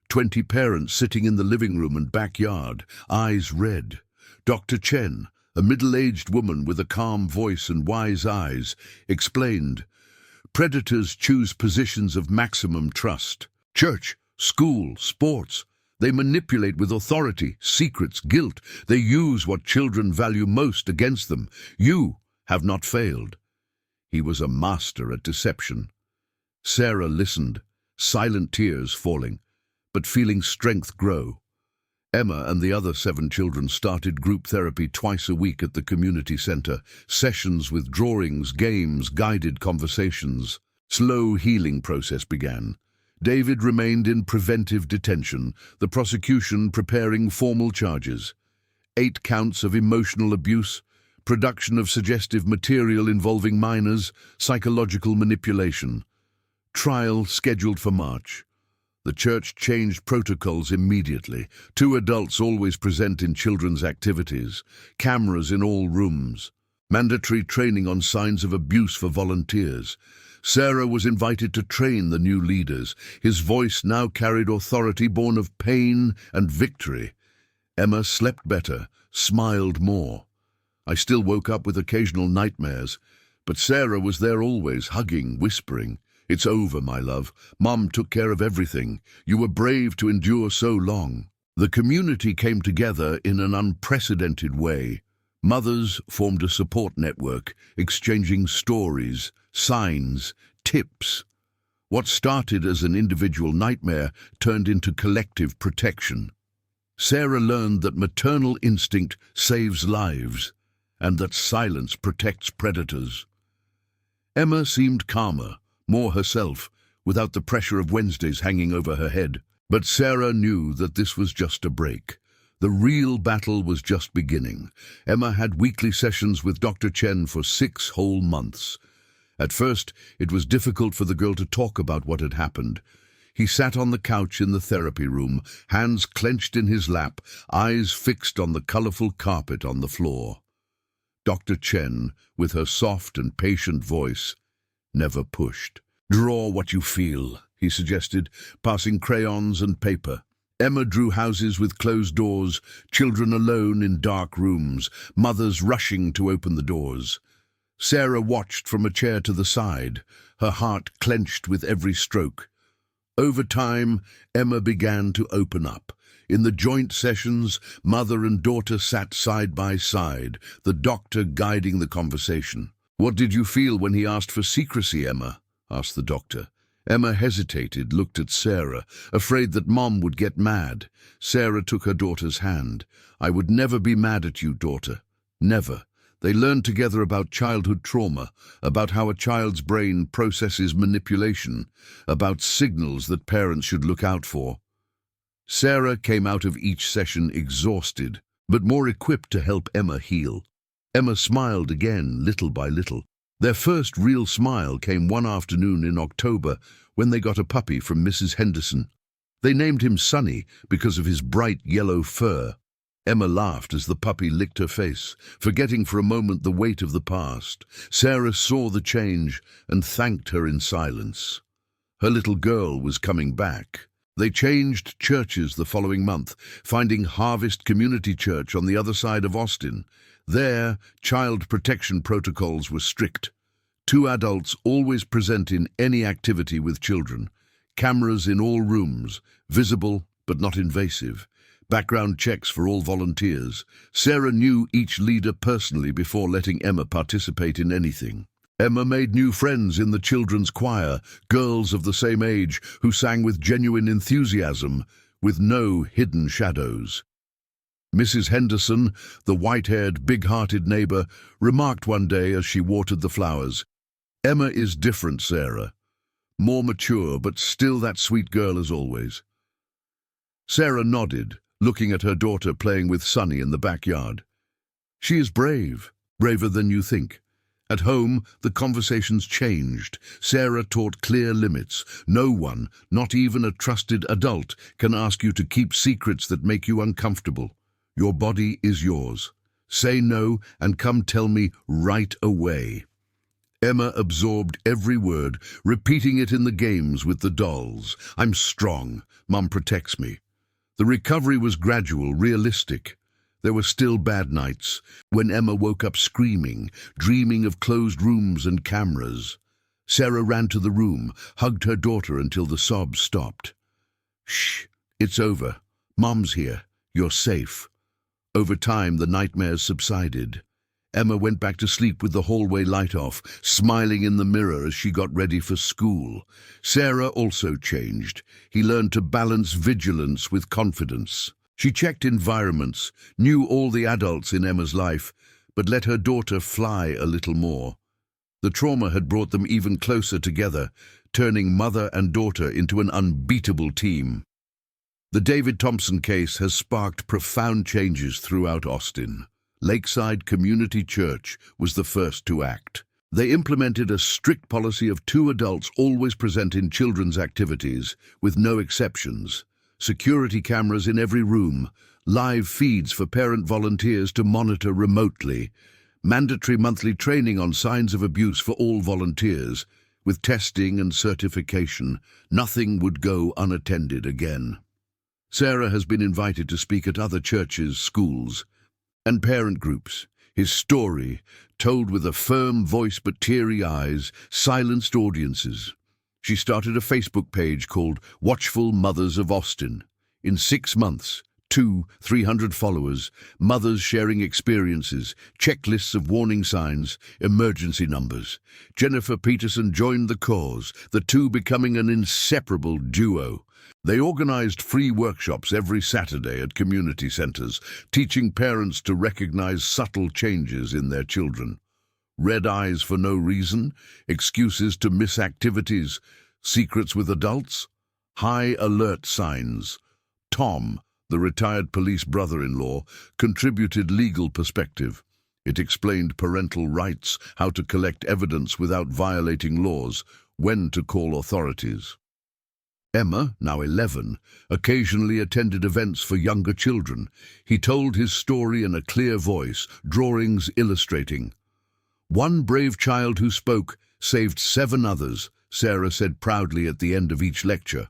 A: 20 parents sitting in the living room and backyard, eyes red. Dr. Chen, a middle-aged woman with a calm voice and wise eyes, explained, "Predators choose positions of maximum trust. Church, school, sports. They manipulate with authority, secrets, guilt. They use what children value most against them. You have not failed." He was a master at deception. Sarah listened, silent tears falling, but feeling strength grow. Emma and the other 7 children started group therapy twice a week at the community center, sessions with drawings, games, guided conversations. Slow healing process began. David remained in preventive detention, the prosecution preparing formal charges. 8 counts of emotional abuse, production of suggestive material involving minors, psychological manipulation. Trial scheduled for March. The church changed protocols immediately. 2 adults always present in children's activities. Cameras in all rooms. Mandatory training on signs of abuse for volunteers. Sarah was invited to train the new leaders. His voice now carried authority born of pain and victory. Emma slept better, smiled more. I still woke up with occasional nightmares, but Sarah was there always, hugging, whispering, "It's over, my love. Mom took care of everything. You were brave to endure so long." The community came together in an unprecedented way. Mothers formed a support network, exchanging stories, signs, tips. What started as an individual nightmare turned into collective protection. Sarah learned that maternal instinct saves lives, and that silence protects predators. Emma seemed calmer, more herself, without the pressure of Wednesdays hanging over her head. But Sarah knew that this was just a break. The real battle was just beginning. Emma had weekly sessions with Dr. Chen for 6 whole months. At first, it was difficult for the girl to talk about what had happened. He sat on the couch in the therapy room, hands clenched in his lap, eyes fixed on the colorful carpet on the floor. Dr. Chen, with her soft and patient voice, never pushed. "Draw what you feel," he suggested, passing crayons and paper. Emma drew houses with closed doors, children alone in dark rooms, mothers rushing to open the doors. Sarah watched from a chair to the side, her heart clenched with every stroke. Over time, Emma began to open up. In the joint sessions, mother and daughter sat side by side, the doctor guiding the conversation. "What did you feel when he asked for secrecy, Emma?" asked the doctor. Emma hesitated, looked at Sarah, afraid that Mom would get mad. Sarah took her daughter's hand. "I would never be mad at you, daughter. Never." They learned together about childhood trauma, about how a child's brain processes manipulation, about signals that parents should look out for. Sarah came out of each session exhausted, but more equipped to help Emma heal. Emma smiled again, little by little. Their first real smile came one afternoon in October when they got a puppy from Mrs. Henderson. They named him Sunny because of his bright yellow fur. Emma laughed as the puppy licked her face, forgetting for a moment the weight of the past. Sarah saw the change and thanked her in silence. Her little girl was coming back. They changed churches the following month, finding Harvest Community Church on the other side of Austin. There, child protection protocols were strict. 2 adults always present in any activity with children. Cameras in all rooms, visible but not invasive. Background checks for all volunteers. Sarah knew each leader personally before letting Emma participate in anything. Emma made new friends in the children's choir, girls of the same age who sang with genuine enthusiasm, with no hidden shadows. Mrs. Henderson, the white-haired, big-hearted neighbor, remarked one day as she watered the flowers, "Emma is different, Sarah. More mature, but still that sweet girl as always." Sarah nodded, looking at her daughter playing with Sunny in the backyard. "She is brave, braver than you think." At home, the conversations changed. Sarah taught clear limits. No one, not even a trusted adult, can ask you to keep secrets that make you uncomfortable. Your body is yours. Say no and come tell me right away. Emma absorbed every word, repeating it in the games with the dolls. "I'm strong. Mum protects me." The recovery was gradual, realistic. There were still bad nights, when Emma woke up screaming, dreaming of closed rooms and cameras. Sarah ran to the room, hugged her daughter until the sobs stopped. "Shh, it's over. Mom's here. You're safe." Over time, the nightmares subsided. Emma went back to sleep with the hallway light off, smiling in the mirror as she got ready for school. Sarah also changed. He learned to balance vigilance with confidence. She checked environments, knew all the adults in Emma's life, but let her daughter fly a little more. The trauma had brought them even closer together, turning mother and daughter into an unbeatable team. The David Thompson case has sparked profound changes throughout Austin. Lakeside Community Church was the first to act. They implemented a strict policy of 2 adults always present in children's activities, with no exceptions. Security cameras in every room, live feeds for parent volunteers to monitor remotely, mandatory monthly training on signs of abuse for all volunteers. With testing and certification, nothing would go unattended again. Sarah has been invited to speak at other churches, schools, and parent groups. His story, told with a firm voice but teary eyes, silenced audiences. She started a Facebook page called Watchful Mothers of Austin. In 6 months, 300 followers, mothers sharing experiences, checklists of warning signs, emergency numbers. Jennifer Peterson joined the cause, the two becoming an inseparable duo. They organized free workshops every Saturday at community centers, teaching parents to recognize subtle changes in their children. Red eyes for no reason, excuses to miss activities, secrets with adults, high alert signs. Tom, the retired police brother-in-law, contributed legal perspective. It explained parental rights, how to collect evidence without violating laws, when to call authorities. Emma, now 11, occasionally attended events for younger children. He told his story in a clear voice, drawings illustrating. "One brave child who spoke saved 7 others," Sarah said proudly at the end of each lecture.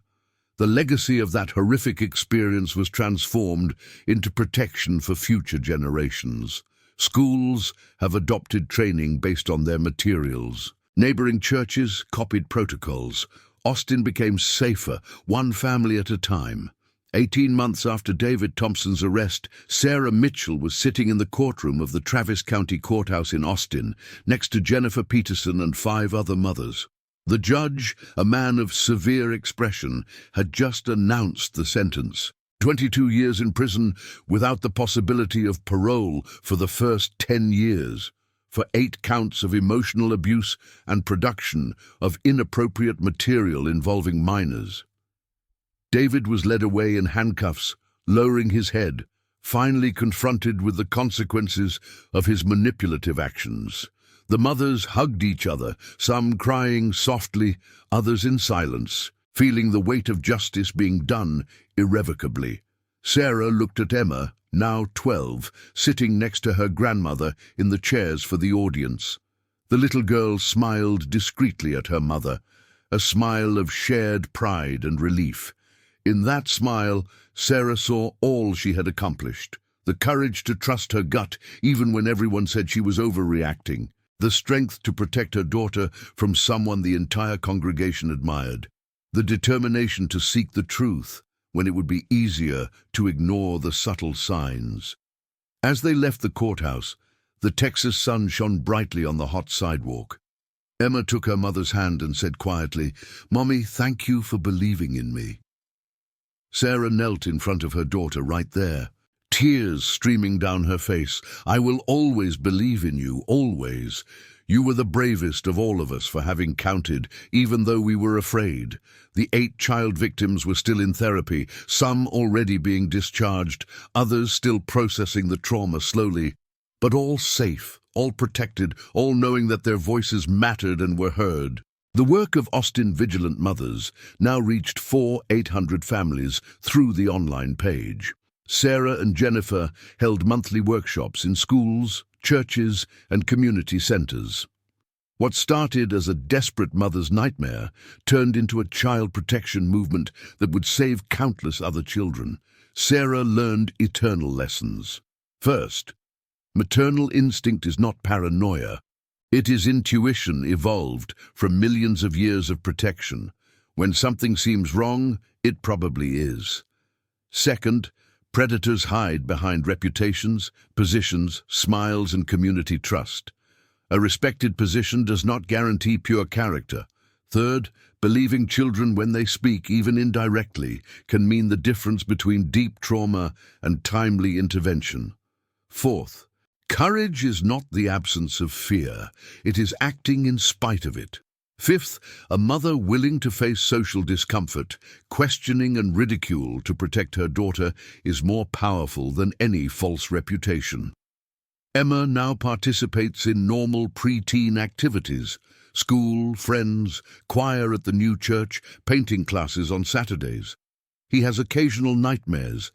A: The legacy of that horrific experience was transformed into protection for future generations. Schools have adopted training based on their materials. Neighboring churches copied protocols. Austin became safer, one family at a time. 18 months after David Thompson's arrest, Sarah Mitchell was sitting in the courtroom of the Travis County Courthouse in Austin, next to Jennifer Peterson and 5 other mothers. The judge, a man of severe expression, had just announced the sentence. 22 years in prison without the possibility of parole for the first 10 years, for 8 counts of emotional abuse and production of inappropriate material involving minors. David was led away in handcuffs, lowering his head, finally confronted with the consequences of his manipulative actions. The mothers hugged each other, some crying softly, others in silence, feeling the weight of justice being done irrevocably. Sarah looked at Emma, now 12, sitting next to her grandmother in the chairs for the audience. The little girl smiled discreetly at her mother, a smile of shared pride and relief. In that smile, Sarah saw all she had accomplished. The courage to trust her gut even when everyone said she was overreacting. The strength to protect her daughter from someone the entire congregation admired. The determination to seek the truth when it would be easier to ignore the subtle signs. As they left the courthouse, the Texas sun shone brightly on the hot sidewalk. Emma took her mother's hand and said quietly, "Mommy, thank you for believing in me." Sarah knelt in front of her daughter right there, tears streaming down her face. "I will always believe in you, always. You were the bravest of all of us for having counted, even though we were afraid. The 8 child victims were still in therapy, some already being discharged, others still processing the trauma slowly, but all safe, all protected, all knowing that their voices mattered and were heard." The work of Austin Vigilant Mothers now reached 4,800 families through the online page. Sarah and Jennifer held monthly workshops in schools, churches, and community centers. What started as a desperate mother's nightmare turned into a child protection movement that would save countless other children. Sarah learned eternal lessons. First, maternal instinct is not paranoia. It is intuition evolved from millions of years of protection. When something seems wrong, it probably is. Second, predators hide behind reputations, positions, smiles, and community trust. A respected position does not guarantee pure character. Third, believing children when they speak, even indirectly, can mean the difference between deep trauma and timely intervention. Fourth, courage is not the absence of fear. It is acting in spite of it. Fifth, a mother willing to face social discomfort, questioning and ridicule to protect her daughter is more powerful than any false reputation. Emma now participates in normal preteen activities: school, friends, choir at the new church, painting classes on Saturdays. He has occasional nightmares,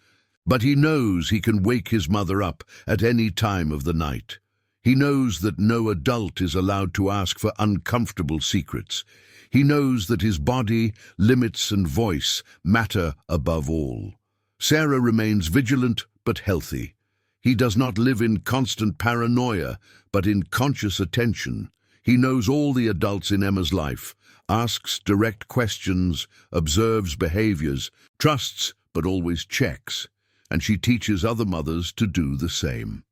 A: but he knows he can wake his mother up at any time of the night. He knows that no adult is allowed to ask for uncomfortable secrets. He knows that his body, limits, and voice matter above all. Sarah remains vigilant but healthy. He does not live in constant paranoia, but in conscious attention. He knows all the adults in Emma's life, asks direct questions, observes behaviors, trusts but always checks, and she teaches other mothers to do the same.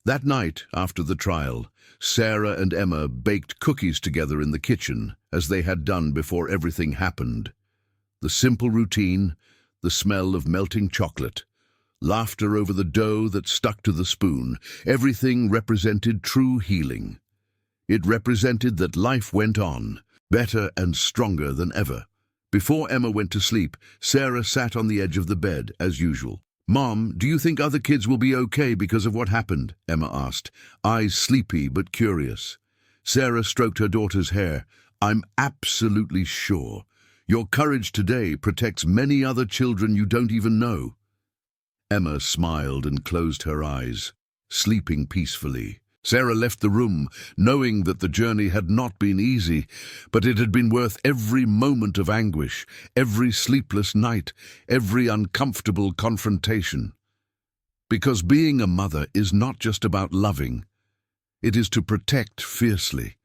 A: That night, after the trial, Sarah and Emma baked cookies together in the kitchen, as they had done before everything happened. The simple routine, the smell of melting chocolate, laughter over the dough that stuck to the spoon, everything represented true healing. It represented that life went on, better and stronger than ever. Before Emma went to sleep, Sarah sat on the edge of the bed, as usual. "Mom, do you think other kids will be okay because of what happened?" Emma asked, eyes sleepy but curious. Sarah stroked her daughter's hair. "I'm absolutely sure. Your courage today protects many other children you don't even know." Emma smiled and closed her eyes, sleeping peacefully. Sarah left the room, knowing that the journey had not been easy, but it had been worth every moment of anguish, every sleepless night, every uncomfortable confrontation. Because being a mother is not just about loving. It is to protect fiercely.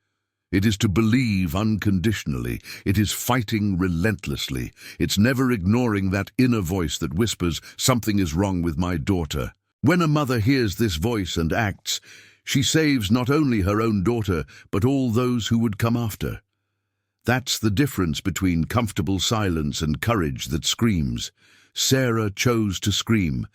A: It is to believe unconditionally. It is fighting relentlessly. It's never ignoring that inner voice that whispers, "Something is wrong with my daughter." When a mother hears this voice and acts, she saves not only her own daughter, but all those who would come after. That's the difference between comfortable silence and courage that screams. Sarah chose to scream,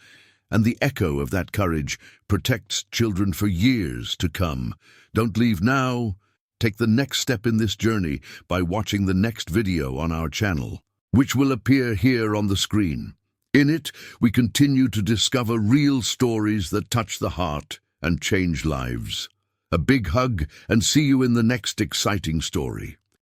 A: and the echo of that courage protects children for years to come. Don't leave now. Take the next step in this journey by watching the next video on our channel, which will appear here on the screen. In it, we continue to discover real stories that touch the heart and change lives. A big hug, and see you in the next exciting story.